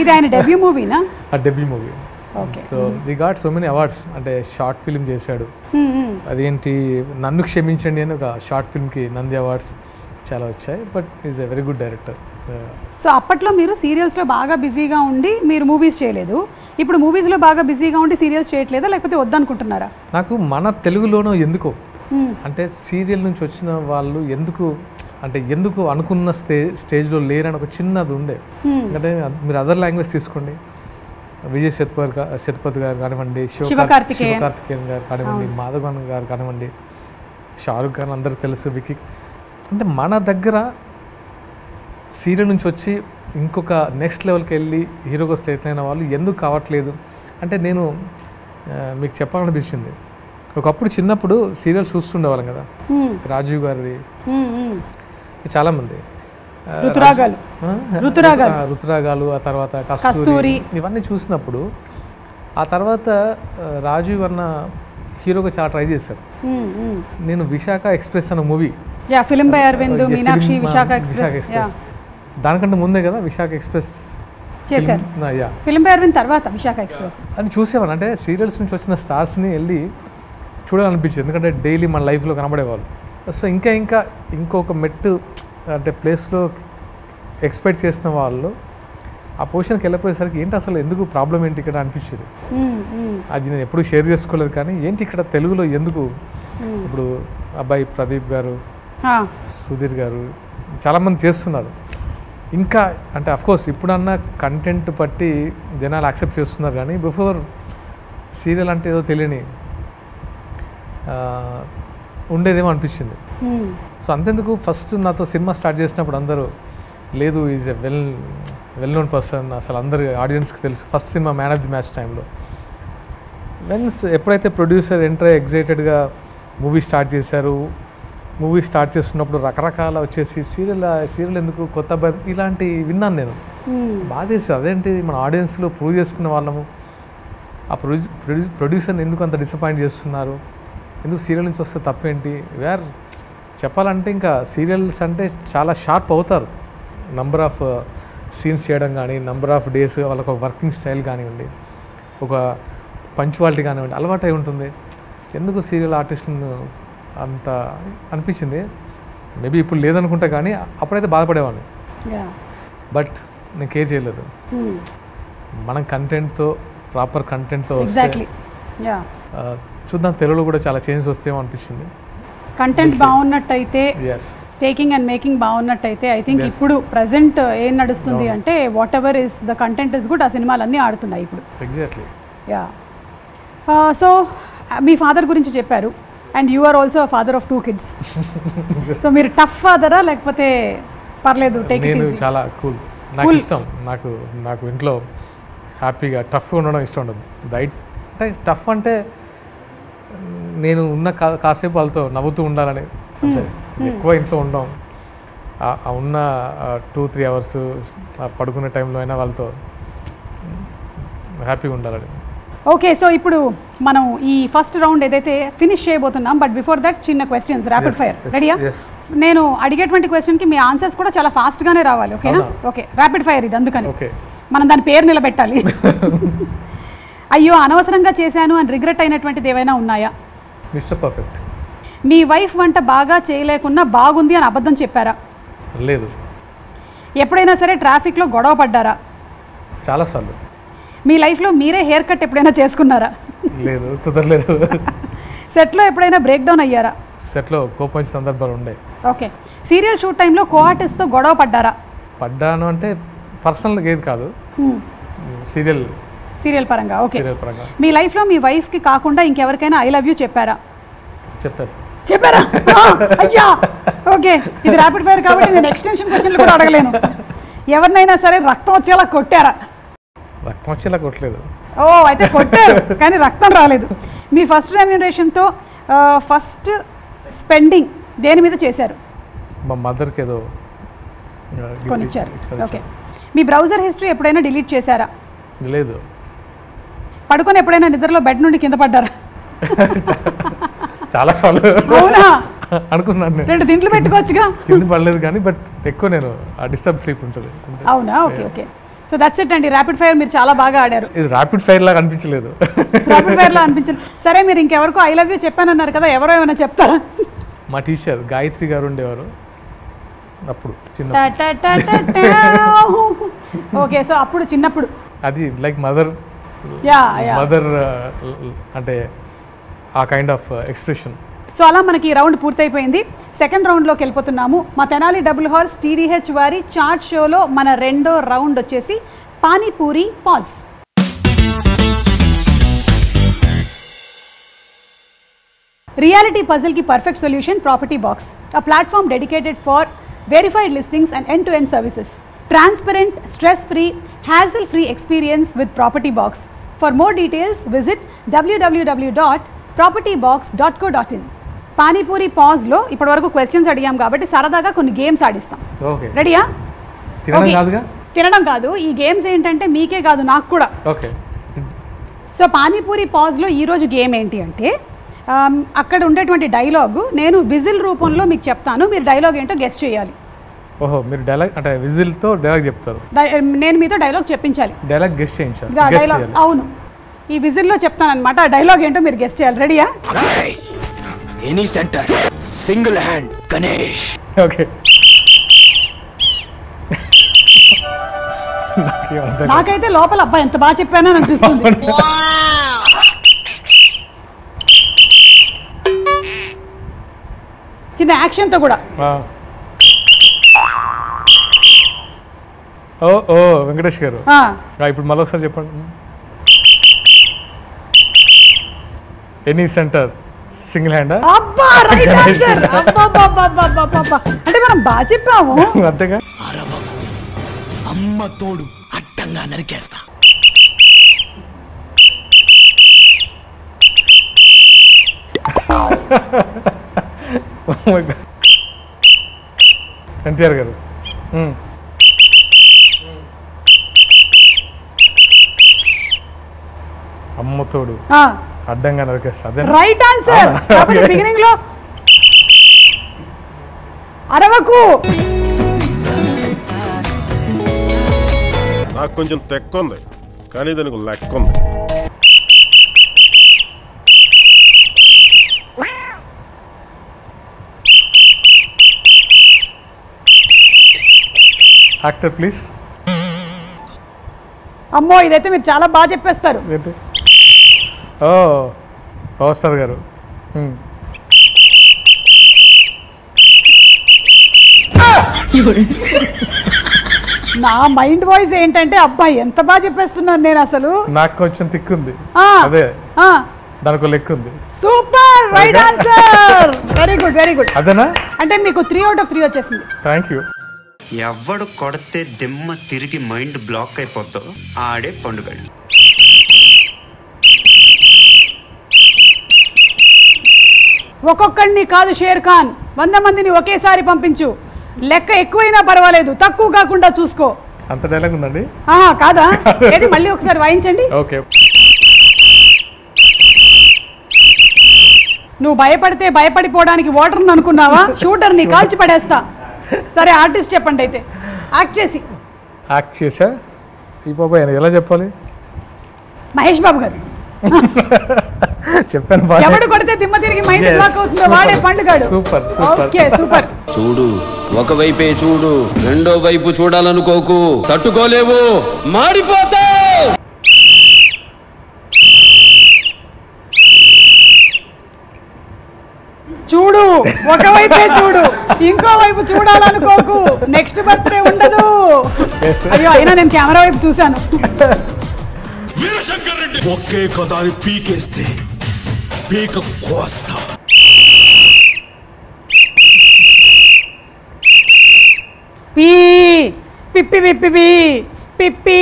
ఇది ఆయన డెబ్యూ మూవీనా? Debut movie. So the got so many awards. అంటే షార్ట్ ఫిల్మ్ చేశాడు, అదేంటి నన్ను క్షమించండి అని ఒక షార్ట్ ఫిల్మ్కి నంది అవార్డ్స్ చాలా వచ్చాయి. But is a very good director. So అప్పట్లో మీరు సీరియల్స్లో బాగా బిజీగా ఉండి మీరు మూవీస్ చేయలేదు, ఇప్పుడు మూవీస్లో బాగా బిజీగా ఉండి సీరియల్స్ చేయట్లేదా, లేకపోతే వద్దనుకుంటున్నారా? నాకు మన తెలుగులోనో ఎందుకో అంటే సీరియల్ నుంచి వచ్చిన వాళ్ళు ఎందుకు అనుకున్న స్టేజ్లో లేరని ఒక చిన్నది ఉండే. అంటే మీరు అదర్ లాంగ్వేజ్ తీసుకోండి, విజయ్ సేతుపతి గారు కానివ్వండి, శివకార్తికేయన్ గారు కానివ్వండి, మాధవన్ గారు కానివ్వండి, షారుఖ్ ఖాన్ అందరికి తెలుసు, వికీ. అంటే మన దగ్గర సీరియల్ నుంచి వచ్చి ఇంకొక నెక్స్ట్ లెవెల్కి వెళ్ళి హీరోగా స్టేట్ అయిన వాళ్ళు ఎందుకు కావట్లేదు అంటే నేను మీకు చెప్పాలనిపించింది. ఒకప్పుడు చిన్నప్పుడు సీరియల్స్ చూస్తుండేవాళ్ళం కదా, రాజీవ్ గారిది చాలామంది. ఋతురాగాలు ఋతురాగాలు ఋతురాగాలు, ఆ తర్వాత కస్తూరి. కస్తూరి, ఇవన్నీ చూసినప్పుడు ఆ తర్వాత రాజీవ్ వర్మ హీరోగా చాలా ట్రై చేశారు. నేను విశాఖ ఎక్స్ప్రెస్ అన్న movie, yeah film by Arvind, Meenakshi, Visakha express, yeah దానికంటే ముందే కదా విశాఖ ఎక్స్ప్రెస్ చేశారు. యా ఫిలిం బై అరవింద్ తర్వాత విశాఖ ఎక్స్ప్రెస్. అని చూసేవాళ్ళు. అంటే సీరియల్స్ నుంచి వచ్చిన స్టార్స్ని వెళ్ళి చూడాలనిపించింది, ఎందుకంటే డైలీ మన లైఫ్లో కనబడేవాళ్ళు. సో ఇంకొక మెట్టు అంటే ప్లేస్లో ఎక్స్పెక్ట్ చేసిన వాళ్ళు ఆ పొజిషన్కి వెళ్ళిపోయేసరికి ఏంటి అసలు ఎందుకు ప్రాబ్లం ఏంటి ఇక్కడ అనిపించేది. అది నేను ఎప్పుడు షేర్ చేసుకోలేదు, కానీ ఏంటి ఇక్కడ తెలుగులో ఎందుకు ఇప్పుడు అబ్బాయి ప్రదీప్ గారు, సుధీర్ గారు చాలామంది చేస్తున్నారు. ఇంకా అంటే అఫ్కోర్స్ ఇప్పుడన్నా కంటెంట్ బట్టి జనాలు యాక్సెప్ట్ చేస్తున్నారు, కానీ బిఫోర్ సీరియల్ అంటే ఏదో తెలియని ఉండేదేమో అనిపించింది. సో అంతెందుకు ఫస్ట్ నాతో సినిమా స్టార్ట్ చేసినప్పుడు అందరూ లేదు is a well known person, అసలు అందరు ఆడియన్స్కి తెలుసు. First cinema man of the match టైంలో వెన్స్ ఎప్పుడైతే ప్రొడ్యూసర్ ఎంటర్ ఎగ్జైటెడ్గా మూవీ స్టార్ట్ చేశారు, మూవీ స్టార్ట్ చేస్తున్నప్పుడు రకరకాల వచ్చేసి సీరియల్ ఎందుకు కొత్త ఇలాంటి విన్నాను నేను. బాధేసి అదేంటి మన ఆడియన్స్లో ప్రూవ్ చేసుకున్న వాళ్ళము, ఆ ప్రొడ్యూసర్ని ఎందుకు అంత డిసప్పాయింట్ చేస్తున్నారు, ఎందుకు సీరియల్ నుంచి వస్తే తప్పేంటి. చెప్పాలంటే ఇంకా సీరియల్స్ అంటే చాలా షార్ప్ అవుతారు, నంబర్ ఆఫ్ సీన్స్ చేయడం కానీ, నంబర్ ఆఫ్ డేస్, వాళ్ళకు ఒక వర్కింగ్ స్టైల్ కానివ్వండి, ఒక పంచువాలిటీ కానివ్వండి అలవాటు అయి ఉంటుంది. ఎందుకు సీరియల్ ఆర్టిస్టులను అంత అనిపించింది. మేబీ ఇప్పుడు లేదనుకుంటా, కానీ అప్పుడైతే బాధపడేవాడిని. బట్ నేను కేర్ చేయలేదు. మనం కంటెంట్తో ప్రాపర్ కంటెంట్తో చూద్దాం, తెలుగులో కూడా చాలా చేంజ్ వస్తేమో అనిపించింది. కంటెంట్ బాగున్నట్టయితే, టేకింగ్ అండ్ మేకింగ్ బాగున్నట్టయితే, ఐ థింక్ ఇప్పుడు ప్రజెంట్ ఏం నడుస్తుంది అంటే whatever is the content is good, ఆ సినిమాలన్నీ ఆడుతున్నాయి ఇప్పుడు. ఎగ్జాక్ట్లీ. యా. సో మీ ఫాదర్ గురించి చెప్పారు, and you are also father of 2 kids. So మీరు టఫ్ ఫాదరా లేకపోతే పర్లేదు టేక్ ఇట్ ఈజీ? చాలా కూల్, నాకు ఇష్టం. నాకు ఇంట్లో హ్యాపీగా టఫ్గా ఉండడం ఇష్టం ఉండదు. అంటే టఫ్ అంటే నేను ఉన్న కాసేపు వాళ్ళతో నవ్వుతూ ఉండాలని, అంటే ఎక్కువ ఇంట్లో ఉండడం, ఉన్న 2-3 hours పడుకునే టైంలో అయినా వాళ్ళతో హ్యాపీగా ఉండాలని. ఓకే, సో ఇప్పుడు మనం ఈ ఫస్ట్ రౌండ్ ఏదైతే ఫినిష్ చేయబోతున్నాం, బట్ బిఫోర్ దట్ చిన్న క్వశ్చన్స్, ర్యాపిడ్ ఫైర్. రెడీయా? నేను అడిగేటువంటి క్వశ్చన్కి మీ ఆన్సర్స్ కూడా చాలా ఫాస్ట్గానే రావాలి, ఓకేనా? ఓకే, ర్యాపిడ్ ఫైర్ ఇది, అందుకని మనం దాని పేరు నిలబెట్టాలి. అయ్యో అనవసరంగా చేశాను అని రిగ్రెట్ అయినటువంటిది ఏవైనా ఉన్నాయా? Mister perfect. మీ వైఫ్ వంట బాగా చేయలేకున్నా బాగుంది అని అబద్ధం చెప్పారా? లేదు. ఎప్పుడైనా సరే ట్రాఫిక్లో గొడవ పడ్డారా? చాలాసార్లు. మీ లైఫ్లో మీరే హెయిర్ కట్ ఎప్పుడైనా చేసుకున్నారా? లేదు, కుదరలేదు. సెట్లో ఎప్పుడైనా బ్రేక్ డౌన్ అయ్యారా? సెట్లో కోపం సందర్భాలు ఉండే. ఓకే, సీరియల్ షూట్ టైంలో కో ఆర్టిస్ట్తో గొడవ పడ్డాను అంటే పర్సనల్గా ఏది కాదు, సీరియల్ పరంగా. ఓకే, మీ లైఫ్లో మీ వైఫ్కి కాకుండా ఇంకెవరికైనా ఐ లవ్ యూ చెప్పారా? చెప్పారా? అయ్యా, ఓకే, ఇది ర్యాపిడ్ ఫైర్ కాబట్టి నేను ఎక్స్టెన్షన్ క్వశ్చన్లు కూడా అడగలేను. ఎవరినైనా సరే రక్తం వచ్చేలా కొట్టారా? రక్తం వచ్చేలా కొట్టలేదు. ఓ, అయితే కొట్టారు కానీ రక్తం రాలేదు. మీ ఫస్ట్ రెమ్యూనరేషన్తో ఫస్ట్ స్పెండింగ్ దేని మీద చేశారు? మా మదర్కి ఏదో కొనిచ్చారు. ఓకే, మీ బ్రౌజర్ హిస్టరీ ఎప్పుడైనా డిలీట్ చేశారా? లేదు. పడుకొని ఎప్పుడైనా నిద్రలో బెడ్ నుండి కింద పడ్డారా? చాలా సార్లు. అవునా? అనుకున్నాను 2 దిండ్లు పెట్టుకోవచ్చుగా. కింద పడలేదు కానీ, బట్ ఎక్కువ నేను డిస్టర్బ్ స్లీప్ ఉంటుంది. అవునా? Okay okay, so that's it అండి. ర్యాపిడ్ ఫైర్ మీరు చాలా బాగా ఆడారు. ఇది ర్యాపిడ్ ఫైర్ లాగా అనిపించలేదు. ర్యాపిడ్ ఫైర్ లాగా అనిపించలేదు. సరే, మీరు ఇంకెవరికో ఐ లవ్ యూ చెప్పానన్నారు కదా, ఎవరో ఏమైనా చెప్తారా? మా టీచర్ గాయత్రి గారు ఉండేవారు అప్పుడు చిన్న. ఓకే, సో అప్పుడు చిన్నప్పుడు అది లైక్ మదర్ అంటే ఆ కైండ్ ఆఫ్ ఎక్స్ప్రెషన్. సో అలా మనకి ఈ రౌండ్ పూర్తయిపోయింది. సెకండ్ రౌండ్లోకి వెళ్ళిపోతున్నాము. మా తెనాలి డబుల్ హార్స్ TDH వారి చాట్ షోలో మన రెండో రౌండ్ వచ్చేసి పానీపూరి పాజ్. రియాలిటీ పజిల్కి perfect solution property box, a platform dedicated for verified listings and end-to-end services. Transparent, stress-free, hassle-free experience with Property Box. For more details, visit www.propertybox.co.in. Pani puri పాజ్లో ఇప్పటి వరకు questions అడిగాం కాబట్టి సరదాగా కొన్ని గేమ్స్ ఆడిస్తాం. ఓకే. రెడీయా? తినడం కాదుగా? తినడం కాదు. ఈ గేమ్స్ ఏంటంటే మీకే కాదు నాకు కూడా. ఓకే. సో పానీపూరి పాజ్లో ఈరోజు గేమ్ ఏంటి అంటే అక్కడ ఉండేటువంటి డైలాగు నేను విజిల్ రూపంలో మీకు చెప్తాను, మీరు డైలాగ్ ఏంటో గెస్ట్ చేయాలి. ఓహో, మీరు డైలాగ్ అంటే విజిల్తో డైలాగ్ చెప్తారు, నేను మీతో డైలాగ్ చెప్పించాలి, డైలాగ్ గెస్ట్ చేయించాలి. డైలాగ్ అవును, ఈ విజిల్లో చెప్తాను అనమాట. ఆ డైలాగ్ ఏంటో మీరు గెస్ట్ చేయాలి. రెడీయా? Any centre single hand Ganesh. Okay. నాకైతే లోపల అబ్బాయి ఎంత బాగా చెప్పానని అనిపిస్తుంది. చిన్న యాక్షన్తో కూడా. ఓ ఓ వెంకటేష్ గారు, ఇప్పుడు మళ్ళీ ఒకసారి చెప్పండి. Any centre single hand. అంటే మనం బాగా చెప్పాము. అంతేగా. అమ్మ తోడు అడ్డంగా నరికేస్తా. ఎన్టీఆర్ గారు. అమ్మతోడు అడ్డంగా నరికేస్తా. అదే రైట్ ఆన్సర్. బిగినింగ్ లో అరవకు. నాకు కొంచెం తెక్క ఉంది కానీ దానికి లెక్క ఉంది. Actor please. అమ్మో ఇదైతే మీరు చాలా బాగా చెప్పేస్తారు. ఓ పవర్ స్టార్ గారు. నా మైండ్ వాయిస్ ఏంటంటే అబ్బాయి ఎంత బాగా చెప్పేస్తున్నాను నేను అసలు. నాకు కొంచెం తిక్కుంది, అదే దానికి లెక్క ఉంది. Super, right answer. Very good very good. అదేనా? అంటే మీకు 3 out of 3 వచ్చేసింది. Thank you. ఎవడు కొడితే దిమ్మ తిరిగి మైండ్ బ్లాక్ అయిపోద్దో ఆడే పండుగడు. ఒక్కొక్కడిని కాదు షేర్ ఖాన్, 100 మందిని ఒకేసారి పంపించు. లెక్క ఎక్కువైనా పర్వాలేదు, తక్కువ కాకుండా చూసుకో. అంత డైలాగ్ ఉందండి? కాదా? ఏది మళ్ళీ ఒకసారి వాయించండి. ఓకే. నువ్వు భయపడితే భయపడిపోవడానికి ఓటర్ని అనుకున్నావా? షూటర్ని కాల్చి పడేస్తా. సరే ఆర్టిస్ట్ చెప్పండి అయితే, యాక్ట్ చేసి. యాక్ట్ చేసా? ఈ బాబాయ్ ఎలా చెప్పాలి? మహేష్ బాబు గారు. చెప్పాను. ఎవడు కొడితే దిమ్మ తిరిగి మైండ్ బ్లాక్ అవుతుందో వాడే పండుగాడు. సూపర్. Okay super. చూడు, ఒకవైపే చూడు, రెండో వైపు చూడాలనుకోకు, తట్టుకోలేవు, మాడిపోతావు. చూడు, ఒకవైపే చూడు, ఇంకో వైపు చూడాలనుకోకు, నెక్స్ట్ బర్త్డే ఉండదు. అయ్యో అయినా నేను కెమెరా వైపు చూశాను. వీరశంకర్ రెడ్డి ఒకే కదాని పీకేస్తే పీక కోస్తా. పిప్పి పిప్పి పిప్పి.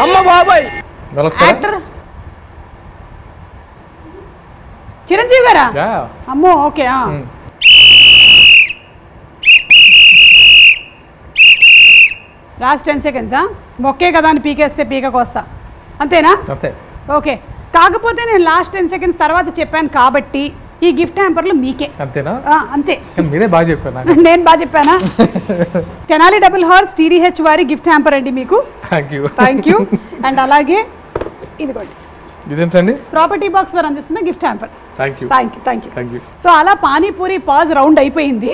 అమ్మ బాబాయ్. యాక్టర్ చిరంజీవి గారా? అమ్మో ఓకే. Last 10 seconds. మొక్కే కదా అని పీకేస్తే పీకకు వస్తా, అంతేనా? అంతే. ఓకే. కాకపోతే నేను లాస్ట్ 10 seconds తర్వాత చెప్పాను కాబట్టి ఈ గిఫ్ట్ హ్యాంపర్లు మీకే. అంతేనా? అంతే. మీరే బాగా చెప్పారు. నేను బాగా చెప్పానా? తెనాలి డబుల్ హార్స్ TDH వారి గిఫ్ట్ హ్యాంపర్ అండి మీకు. Thank you. అండ్ అలాగే ఇదిగోండి, ఇదేంటండి? ప్రాపర్టీ బాక్స్ వారు అందిస్తున్న gift hamper. Thank you. So అలా పానీపూరి పాజ్ రౌండ్ అయిపోయింది.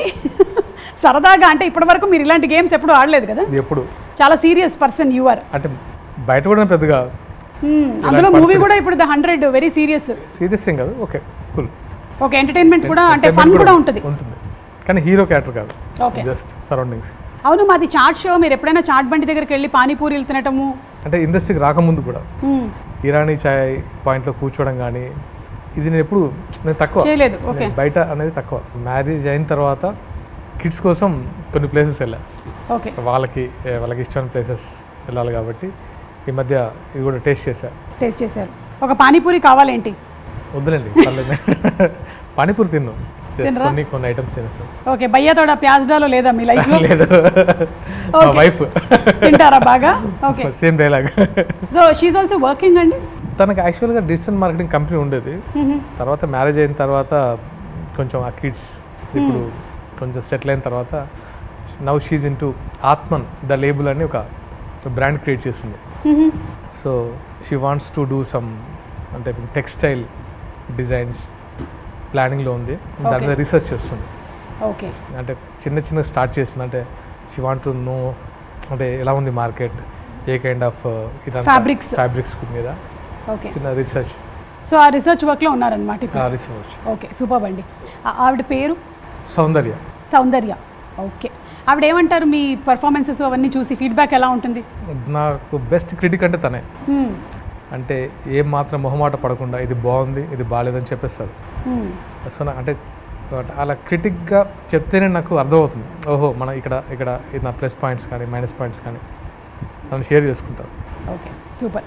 సరదాగా, అంటే ఇప్పటి వరకు మీరు ఇలాంటి గేమ్స్ ఎప్పుడు ఆడలేదు కదా? ఎప్పుడు. చాలా సీరియస్ పర్సన్ యు ఆర్. అంటే బయట కూడా పెద్దగా, అందులో మూవీ కూడా ఇప్పుడు The 100 వెరీ సీరియస్ ఏం కాదు. Okay cool. ఓకే, ఎంటర్టైన్మెంట్ కూడా, అంటే ఫన్ కూడా ఉంటుంది. కానీ హీరో క్యారెక్టర్ కాదు. Okay, just surroundings. అవును, మాది చాట్ షో. మీరు ఎప్పుడైనా చాట్ బండి దగ్గరికి వెళ్ళి పానీపూరీలు తినటము? అంటే ఇండస్ట్రీకి రాకముందు కూడా ఇరానీ చాయ్ పాయింట్లో కూర్చోవడం కానీ ఇది నేను తక్కువ చేయలేదు. ఓకే, బయట అనేది తక్కువ. మ్యారేజ్ అయిన తర్వాత కిడ్స్ కోసం కొన్ని ప్లేసెస్ వెళ్ళా. ఓకే, వాళ్ళకి ఇష్టమైన ప్లేసెస్ వెళ్ళాలి కాబట్టి ఈ మధ్య ఇది కూడా టేస్ట్ చేశారు. ఒక పానీపూరి కావాలేంటి? వద్దులేండి, పానీపూరి తిన్నాను. కొన్ని ఐటమ్స్ తినేస్తాను. ఓకే, భయ్యా తోడా ప్యాజ్ డాలో లేదా మీ లైఫ్లో? లేదు, మా వైఫ్ తింటారా బాగా? Okay, same dialogue. So she also working అండి? తనకు యాక్చువల్గా డిజిటల్ మార్కెటింగ్ కంపెనీ ఉండేది. తర్వాత మ్యారేజ్ అయిన తర్వాత కొంచెం ఆ కిడ్స్ ఇప్పుడు కొంచెం సెటిల్ అయిన తర్వాత now she's into Aatman the label అని ఒక బ్రాండ్ క్రియేట్ చేసింది. So she wants to do some అంటే టెక్స్టైల్ డిజైన్స్ ప్లానింగ్లో ఉంది. దాని మీద రీసెర్చ్ చేస్తుంది. ఓకే, అంటే చిన్న స్టార్ట్ చేసింది. అంటే షీ వాంట్ టు నో అంటే ఎలా ఉంది market, A kind of fabrics మీద చిన్న రీసెర్చ్. సో ఆ రీసెర్చ్ వర్క్లో ఉన్నారనమాట ఇప్పుడు. రీసెర్చ్. ఓకే, సూపర్ అండి. ఆవిడ పేరు? సౌందర్య. ఓకే, ఆవిడ ఏమంటారు మీ పర్ఫార్మెన్సెస్ అవన్నీ చూసి? ఫీడ్బ్యాక్ ఎలా ఉంటుంది? నాకు బెస్ట్ క్రిటిక్ అంటే తనే. అంటే ఏం మాత్రం మొహమాట పడకుండా ఇది బాగుంది ఇది బాగాలేదని చెప్పేస్తారు. సో అంటే అలా క్రిటిక్గా చెప్తేనే నాకు అర్థమవుతుంది, ఓహో మనం ఇక్కడ ఇది నా ప్లస్ పాయింట్స్ కానీ మైనస్ పాయింట్స్ కానీ తను షేర్ చేసుకుంటారు. Okay, super.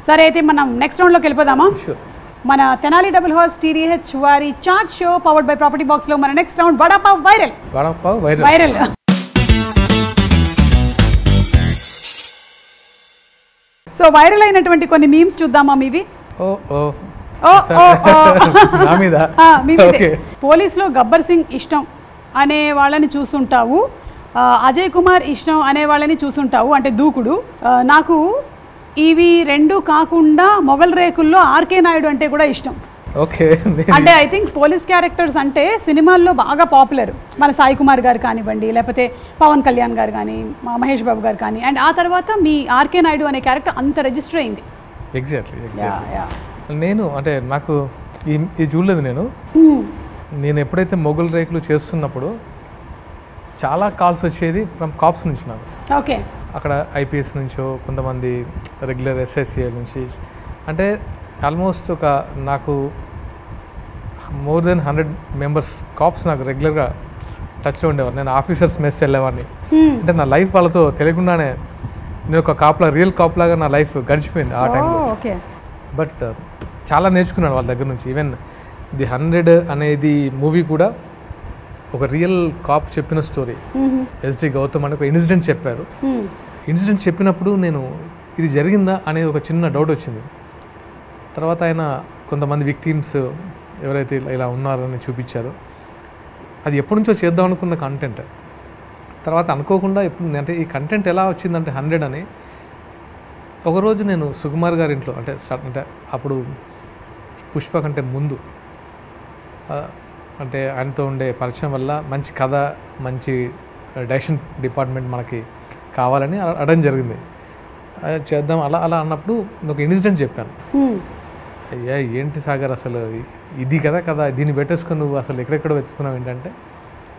సరే, అయితే మనం నెక్స్ట్ రౌండ్లోకి వెళ్ళిపోదామా? షూర్. మన తెనాలి డబుల్ హార్స్ TDH వారి chart show powered by property బాక్స్లో మన next round vada pav viral. So viral అయినటువంటి కొన్ని మీమ్స్ చూద్దామా మీవి? పోలీసులో గబ్బర్ సింగ్ ఇష్టం అనే వాళ్ళని చూసుంటావు, అజయ్ కుమార్ ఇష్టం అనే వాళ్ళని చూసుంటావు, అంటే దూకుడు. నాకు ఇవి రెండు కాకుండా మొగల్ రేకుల్లో ఆర్కే నాయుడు అంటే కూడా ఇష్టం. ఓకే, అంటే ఐ థింక్ పోలీస్ క్యారెక్టర్స్ అంటే సినిమాల్లో బాగా పాపులర్. మన సాయి కుమార్ గారు కానివ్వండి, లేకపోతే పవన్ కళ్యాణ్ గారు కానీ, మహేష్ బాబు గారు కానీ, అండ్ ఆ తర్వాత మీ ఆర్కే నాయుడు అనే క్యారెక్టర్ అంత రిజిస్టర్ అయింది. ఎగ్జాక్ట్లీ. నేను అంటే నాకు ఇది చూడలేదు. నేను ఎప్పుడైతే మొగల్ రేకులు చేస్తున్నప్పుడు చాలా కాల్స్ వచ్చేది ఫ్రమ్ కాప్స్ నుంచి నాకు. ఓకే, అక్కడ ఐపీఎస్ నుంచో కొంతమంది రెగ్యులర్ SSCI నుంచి, అంటే ఆల్మోస్ట్ నాకు మోర్ దెన్ 100 మెంబర్స్ కాప్స్ నాకు రెగ్యులర్గా టచ్లో ఉండేవారు. నేను ఆఫీసర్స్ మెస్ వెళ్ళేవాడిని. అంటే నా లైఫ్ వాళ్ళతో తెలియకుండానే నేను ఒక కాప్లా రియల్ కాప్ లాగా నా లైఫ్ గడిచిపోయింది ఆ టైంలో. బట్ చాలా నేర్చుకున్నాను వాళ్ళ దగ్గర నుంచి. ఈవెన్ ది 100 అనేది మూవీ కూడా ఒక రియల్ కాప్ చెప్పిన స్టోరీ. SD గౌతమ్ అని ఒక ఇన్సిడెంట్ చెప్పారు. ఇన్సిడెంట్ చెప్పినప్పుడు నేను ఇది జరిగిందా అనేది ఒక చిన్న డౌట్ వచ్చింది. తర్వాత ఆయన కొంతమంది విక్టిమ్స్ ఎవరైతే ఇలా ఉన్నారని చూపించారో అది ఎప్పటి నుంచో చేద్దాం అనుకున్న కంటెంట్. తర్వాత అనుకోకుండా ఎప్పుడు అంటే ఈ కంటెంట్ ఎలా వచ్చిందంటే 100 అని ఒకరోజు నేను సుకుమార్ గారి ఇంట్లో అంటే అప్పుడు పుష్ప కంటే ముందు అంటే ఆయనతో ఉండే పరిచయం వల్ల మంచి కథ మంచి డైరెక్షన్ డిపార్ట్మెంట్ మనకి కావాలని అడగడం జరిగింది. చేద్దాం అలా అన్నప్పుడు ఒక ఇన్సిడెంట్ చెప్పాను. అయ్యా ఏంటి సాగర్ అసలు ఇది కదా దీన్ని పెట్టేసుకొని నువ్వు అసలు ఎక్కడెక్కడ వెతుకుతున్నావు ఏంటంటే,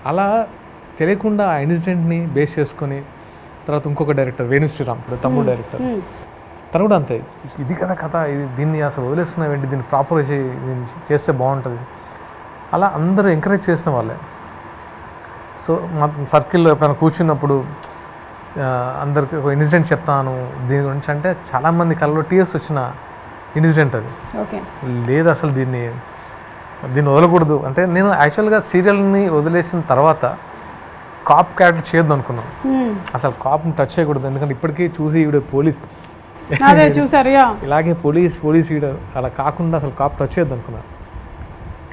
అలా తెలియకుండా ఆ ఇన్సిడెంట్ని బేస్ చేసుకొని తర్వాత ఇంకొక డైరెక్టర్ వేణు శ్రీరామ్ తమ్ముడు డైరెక్టర్ తను కూడా అంతే, ఇది కదా కథ దీన్ని అసలు వదిలేస్తున్నావు ఏంటి, దీన్ని ప్రాపర్గా చేస్తే బాగుంటుంది. అలా అందరూ ఎంకరేజ్ చేసిన వాళ్ళే. సో మా సర్కిల్లో ఎప్పుడైనా కూర్చున్నప్పుడు అందరికి ఒక ఇన్సిడెంట్ చెప్తాను దీని గురించి అంటే చాలామంది కళ్ళలో టీయర్స్ వచ్చిన ఇన్సిడెంట్ అది. లేదు అసలు దీన్ని వదలకూడదు అంటే నేను యాక్చువల్గా సీరియల్ని వదిలేసిన తర్వాత కాప్ క్యారెక్టర్ చేయొద్దు అనుకున్నాను. అసలు కాప్ని టచ్ చేయకూడదు, ఎందుకంటే ఇప్పటికీ చూసి ఈవిడ పోలీస్ చూసారు ఇలాగే పోలీస్ ఈవిడ అలా కాకుండా అసలు కాప్ టచ్ చేయొద్దు అనుకున్నాను.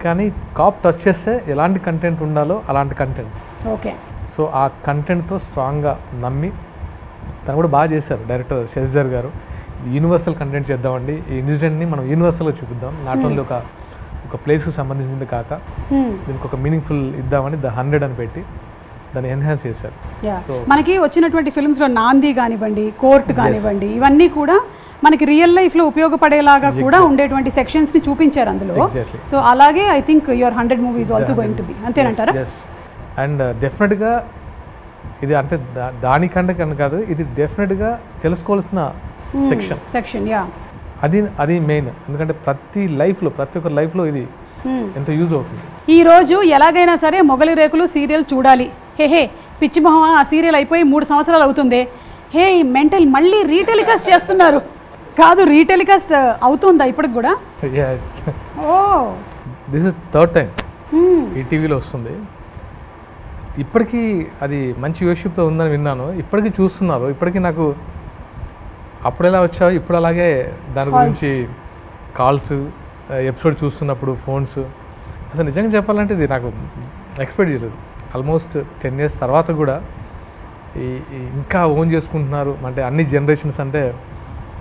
కానీ కాప్ టచ్ చేస్తే ఎలాంటి కంటెంట్ ఉండాలో అలాంటి కంటెంట్. ఓకే, సో ఆ కంటెంట్తో స్ట్రాంగ్గా నమ్మి తను కూడా బాగా చేశారు డైరెక్టర్ షెజర్ గారు. యూనివర్సల్ కంటెంట్ చేద్దామండి, ఈ ఇన్సిడెంట్ని మనం యూనివర్సల్గా చూపిద్దాం, నాట్ ఓన్లీ ఒక ప్లేస్కి సంబంధించింది కాక దీనికి ఒక మీనింగ్ఫుల్ ఇద్దామని ద 100 అని పెట్టి దాన్ని ఎన్హాన్స్ చేశారు. సో మనకి వచ్చినటువంటి ఫిల్మ్స్లో నాంది కానివ్వండి, కోర్ట్ కానివ్వండి, ఇవన్నీ కూడా మనకి రియల్ లైఫ్లో ఉపయోగపడేలాగా కూడా ఉండేటువంటి సెక్షన్స్ని చూపించారు అందులో. సో అలాగే I think your 100 movies also going to be, అంతేనంటారా? అండ్ డెఫినెట్గా ఇది అంటే దానికంటే కాదు, ఇది డెఫినెట్గా తెలుసుకోవాల్సిన సెక్షన్. అది మెయిన్, ఎందుకంటే ప్రతి ఒక్కరి లైఫ్లో ఇది ఎంత యూజ్ అవుతుంది. ఈరోజు ఎలాగైనా సరే మొగలి రేకులు సీరియల్ చూడాలి. హే పిచ్చి మొహం, ఆ సీరియల్ అయిపోయి 3 సంవత్సరాలు అవుతుంది. హే ఈ మెంటల్ మళ్ళీ రీటెలికాస్ట్ చేస్తున్నారు. కాదు, రీటెలికాస్ట్ అవుతుందా ఇప్పటికి కూడా? This is third time. ఈటీవీలో వస్తుంది. ఇప్పటికీ అది మంచి వ్యూషిప్తో ఉందని విన్నాను. ఇప్పటికీ చూస్తున్నారు. ఇప్పటికీ నాకు అప్పుడు ఎలా వచ్చావు ఇప్పుడు అలాగే దాని గురించి కాల్స్, ఎపిసోడ్ చూస్తున్నప్పుడు ఫోన్స్. అసలు నిజంగా చెప్పాలంటే ఇది నాకు ఎక్స్పెక్ట్ చేయలేదు. ఆల్మోస్ట్ 10 years తర్వాత కూడా ఇంకా ఓన్ చేసుకుంటున్నారు అంటే అన్ని జనరేషన్స్ అంటే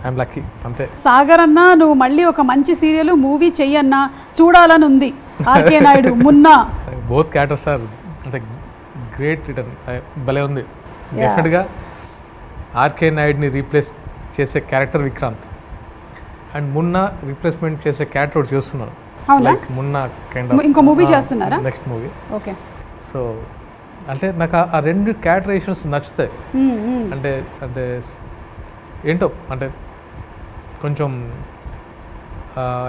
ఐఎమ్ లక్కీ అంతే. సాగర్ అన్న, నువ్వు మళ్ళీ ఒక మంచి సీరియల్ మూవీ చెయ్యన్నా చూడాలని ఉంది. RK Naidu, Munna, both characters are అంటే గ్రేట్ రిటర్న్, భలే ఉంది. డెఫినెట్గా ఆర్కే నాయుడిని రీప్లేస్ చేసే character Vikrant, and Munna replacement చేసే క్యారెక్టర్ చేస్తున్నాను. లైక్ మున్నా కైండ్ ఆఫ్ ఇంకో మూవీ చేస్తున్నారా? Next movie. ఓకే. సో అంటే నాకు ఆ రెండు క్యారెక్టరైజేషన్స్ నచ్చుతాయి. అంటే అంటే ఏంటో అంటే కొంచెం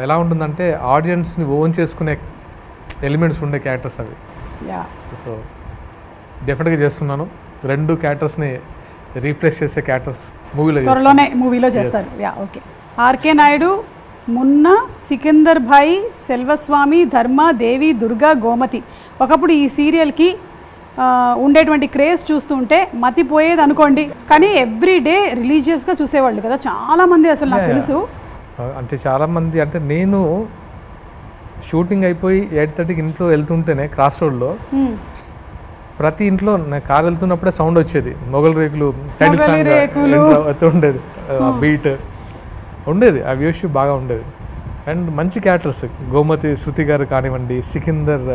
ఎలా ఉంటుందంటే ఆడియన్స్ని ఓన్ చేసుకునే ఎలిమెంట్స్ ఉండే క్యారెక్టర్స్ అవి. సో డెఫినెట్గా చేస్తున్నాను. రెండు క్యారెక్టర్స్ని రీప్లేస్ చేసే క్యారెక్టర్స్ త్వరలోనే మూవీలో చేస్తారు. ఓకే. ఆర్కే నాయుడు, మున్నా, సికిందర్ భాయ్, సెల్వస్వామి, ధర్మ, దేవి, దుర్గా, గోమతి. ఒకప్పుడు ఈ సీరియల్కి ఉండేటువంటి క్రేజ్ చూస్తుంటే మతిపోయేది అనుకోండి, కానీ ఎవ్రీడే రిలీజియస్గా చూసేవాళ్ళు కదా చాలామంది. అసలు నాకు తెలుసు అంటే చాలామంది. అంటే నేను షూటింగ్ అయిపోయి 8:30కి ఇంట్లో వెళ్తుంటేనే క్రాస్ రోడ్లో ప్రతి ఇంట్లో నేను కారు వెళ్తున్నప్పుడే సౌండ్ వచ్చేది. మొగల్ రేకులు టైటిల్ సాంగ్ ఉండేది, బీట్ ఉండేది, ఆ వ్యూషిప్ బాగా ఉండేది. అండ్ మంచి క్యారెక్టర్స్, గోమతి శృతి గారు కానివ్వండి, సికిందర్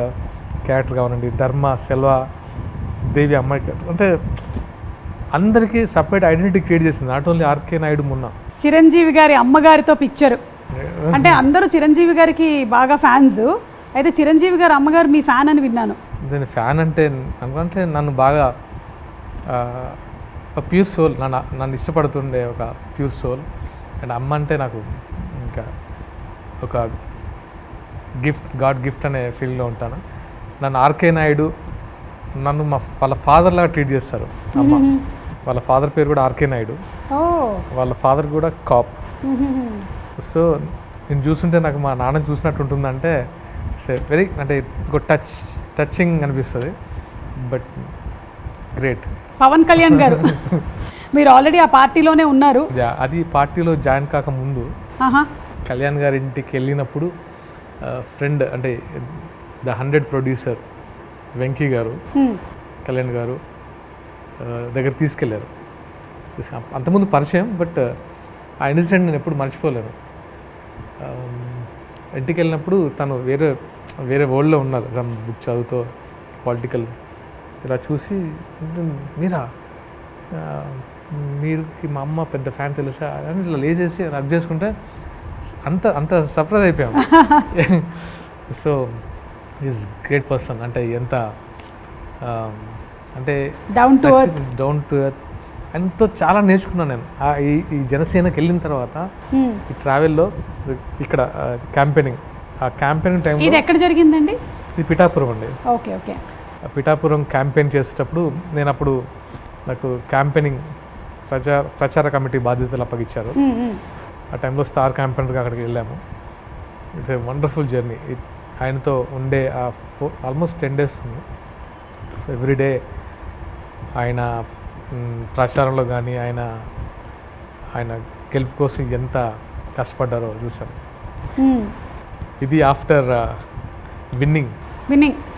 క్యారెక్టర్ కానివ్వండి, ధర్మ, సెల్వ, దేవి అమ్మాయి క్యారెక్టర్, అంటే అందరికీ సపరేట్ ఐడెంటిటీ క్రియేట్ చేసింది. Not only RK Naidu, Munna. Chiranjeevi గారి అమ్మగారితో పిక్చర్ అంటే అందరూ చిరంజీవి గారికి బాగా ఫ్యాన్స్. అయితే చిరంజీవి గారి అమ్మగారు మీ ఫ్యాన్ అని విన్నాను. నేను ఫ్యాన్ అంటే అనుకుంటే నన్ను బాగా ప్యూర్ సోల్, నన్ను ఇష్టపడుతుండే ఒక ప్యూర్ సోల్. అండ్ అమ్మ అంటే నాకు ఇంకా ఒక గిఫ్ట్, గాడ్ గిఫ్ట్ అనే ఫీల్డ్లో ఉంటాను. నన్ను ఆర్కే నాయుడు నన్ను వాళ్ళ ఫాదర్ లాగా ట్రీట్ చేస్తారు. అమ్మ వాళ్ళ ఫాదర్ పేరు కూడా ఆర్కే నాయుడు, వాళ్ళ ఫాదర్ కూడా కాప్. సో నేను చూస్తుంటే నాకు మా నాన్న చూసినట్టు ఉంటుందంటే వెరీ అంటే ఒక టచింగ్ అనిపిస్తుంది. But great. పవన్ కళ్యాణ్ గారు మీరు ఆల్రెడీ ఆ పార్టీలోనే ఉన్నారు. అది పార్టీలో జాయిన్ కాక ముందు కళ్యాణ్ గారి ఇంటికి వెళ్ళినప్పుడు ఫ్రెండ్ అంటే ద 100 ప్రొడ్యూసర్ వెంకీ గారు కళ్యాణ్ గారు దగ్గర తీసుకెళ్ళారు. అంతకుముందు పరిచయం, బట్ ఆ ఇన్సిడెంట్ నేను ఎప్పుడు మర్చిపోలేను. ఇంటికి వెళ్ళినప్పుడు తను వేరే వరల్డ్లో ఉన్నారు, సమ్ బుక్ చదువుతో పొలిటికల్. ఇలా చూసి మీరుకి మా అమ్మ పెద్ద ఫ్యాన్ తెలుసా అని ఇలా లేచేసి రబ్ చేసుకుంటే అంత సర్ప్రైజ్ అయిపోయాం. So is great person. అంటే ఎంత అంటే డౌన్ టు ఎర్త్. ఎంతో చాలా నేర్చుకున్నాను నేను ఈ జనసేనకి వెళ్ళిన తర్వాత. ఈ ట్రావెల్లో ఇక్కడ క్యాంపెయినింగ్, ఆ క్యాంపెయినింగ్ టైంలో ఇది ఎక్కడ జరిగిందండి? ఇది పిఠాపురం అండి. Okay okay. పిఠాపురం క్యాంపెయిన్ చేసేటప్పుడు నేను అప్పుడు నాకు క్యాంపెయినింగ్ ప్రచార కమిటీ బాధ్యతలు అప్పగించారు. ఆ టైంలో స్టార్ క్యాంపెయినర్గా అక్కడికి వెళ్ళాము. It's a wonderful journey. ఆయనతో ఉండే ఆల్మోస్ట్ 10 days ఉంది. సో ఎవ్రీడే ఆయన ప్రచారంలో కానీ ఆయన గెలుపు కోసం ఎంత కష్టపడ్డారో చూసాను. ఇది ఆఫ్టర్ విన్నింగ్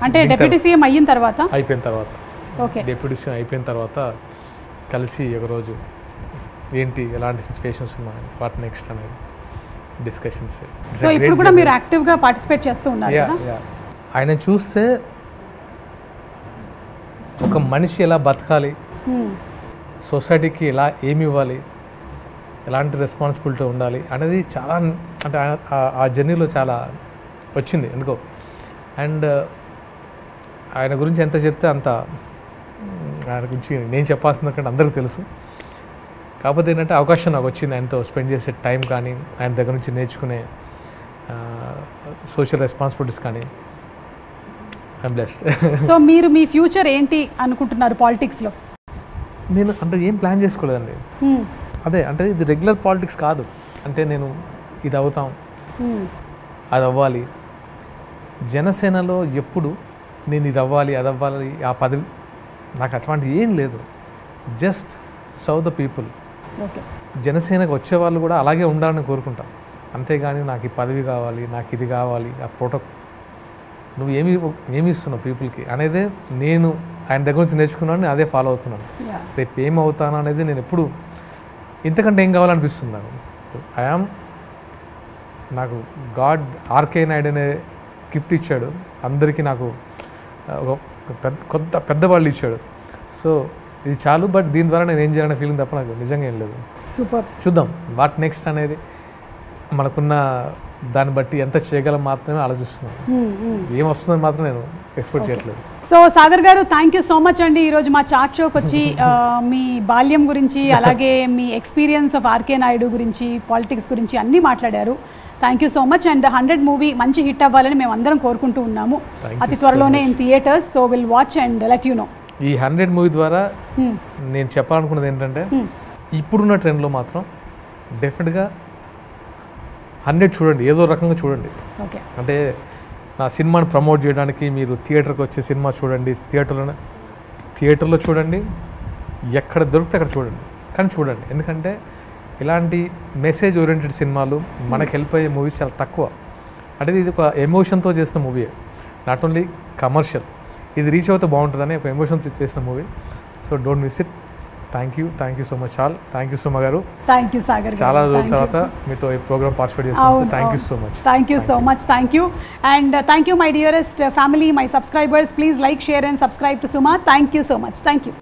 అంటే డిప్యూటీ సీఎం అయిపోయిన తర్వాత డిప్యూటీ సీఎం అయిపోయిన తర్వాత కలిసి ఒకరోజు ఏంటి ఎలాంటి సిచ్యువేషన్స్ ఉన్నాయి, వాట్ నెక్స్ట్ అనేది డిస్కషన్స్. సో ఇప్పుడు కూడా మీరు యాక్టివ్గా పార్టిసిపేట్ చేస్తూ ఉన్నారు కదా? ఆయన చూస్తే ఒక మనిషి ఎలా బతకాలి, సొసైటీకి ఎలా ఏమి ఇవ్వాలి, ఎలాంటి రెస్పాన్సిబిలిటీ ఉండాలి అనేది చాలా అంటే ఆ జర్నీలో చాలా వచ్చింది ఎందుకో. అండ్ ఆయన గురించి ఎంత చెప్తే అంత, ఆయన గురించి నేను చెప్పాల్సిన కంటే అందరికీ తెలుసు. కాకపోతే ఏంటంటే అవకాశం నాకు వచ్చింది ఆయనతో స్పెండ్ చేసే టైం కానీ, ఆయన దగ్గర నుంచి నేర్చుకునే సోషల్ రెస్పాన్సిబిలిటీస్ కానీ. I'm blessed. సో మీరు మీ ఫ్యూచర్ ఏంటి అనుకుంటున్నారు పాలిటిక్స్లో? నేను అంటే ఏం ప్లాన్ చేసుకోలేదండి. అదే అంటే ఇది రెగ్యులర్ పాలిటిక్స్ కాదు. అంటే నేను ఇది అవుతాం, అది అవ్వాలి, జనసేనలో ఎప్పుడు నేను ఇది అవ్వాలి అది అవ్వాలి ఆ పదవి నాకు అటువంటి ఏం లేదు. Just serve the people. Okay. జనసేనకు వచ్చేవాళ్ళు కూడా అలాగే ఉండాలని కోరుకుంటాం. అంతేగాని నాకు ఈ పదవి కావాలి, నాకు ఇది కావాలి, ఆ ప్రోటోకాల్ నువ్వు ఏమి ఇస్తున్నావు పీపుల్కి అనేదే నేను ఆయన దగ్గర నుంచి నేర్చుకున్నాను, అదే ఫాలో అవుతున్నాను. రేపు ఏమవుతాను అనేది నేను ఎప్పుడు ఇంతకంటే ఏం కావాలనిపిస్తుంది నాకు. నాకు గాడ్ ఆర్కే నాయుడు అనే గిఫ్ట్ ఇచ్చాడు అందరికీ, నాకు ఒక పెద్దవాళ్ళు ఇచ్చాడు. సో ఇది చాలు. బట్ దీని ద్వారా నేను ఏం చేయాలనే ఫీలింగ్ తప్ప నాకు నిజంగా ఏం లేదు. సూపర్. చూద్దాం వాట్ నెక్స్ట్ అనేది మనకున్న దాన్ని బట్టి ఎంత చేయగలం మాత్రమే ఆలోచిస్తున్నాను. ఏం వస్తుందని మాత్రం నేను ఎక్స్పెక్ట్ చేయట్లేదు. సో సాగర్ గారు, థ్యాంక్ యూ సో మచ్ అండి. ఈరోజు మా చాట్ షోకి వచ్చి మీ బాల్యం గురించి, అలాగే మీ ఎక్స్పీరియన్స్ ఆఫ్ ఆర్కే నాయుడు గురించి, పాలిటిక్స్ గురించి అన్నీ మాట్లాడారు. Thank you so much. And 100 movie మంచి హిట్ అవ్వాలని మేము అందరం కోరుకుంటూ ఉన్నాము. అతి త్వరలోనే in theatres. So will watch and let you know. ఈ 100 మూవీ ద్వారా నేను చెప్పాలనుకున్నది ఏంటంటే ఇప్పుడున్న ట్రెండ్లో మాత్రం డెఫినెట్గా 100 చూడండి, ఏదో రకంగా చూడండి. ఓకే. అంటే నా సినిమాని ప్రమోట్ చేయడానికి మీరు థియేటర్కి వచ్చే సినిమా చూడండి, థియేటర్లో చూడండి, ఎక్కడ దొరికితే అక్కడ చూడండి, కానీ చూడండి. ఎందుకంటే ఇలాంటి మెసేజ్ ఓరియంటెడ్ సినిమాలు మనకు హెల్ప్ అయ్యే మూవీస్ చాలా తక్కువ. అంటే ఇది ఒక ఎమోషన్తో చేసిన మూవీ, నాట్ ఓన్లీ కమర్షియల్. ఇది రీచ్ అవుతే బాగుంటుందని ఒక ఎమోషన్తో చేసిన movie. So don't miss it. Thank you so much. Thank you Suma గారు. Thank you Sagar. చాలా రోజుల తర్వాత మీతో ఈ ప్రోగ్రామ్ పార్టిసిపేట్ చేస్తాను. Thank you so much. Thank you so much. Thank you. And thank you my dearest family, my subscribers. Please like, share and subscribe to Suma. Thank you so much. Thank you.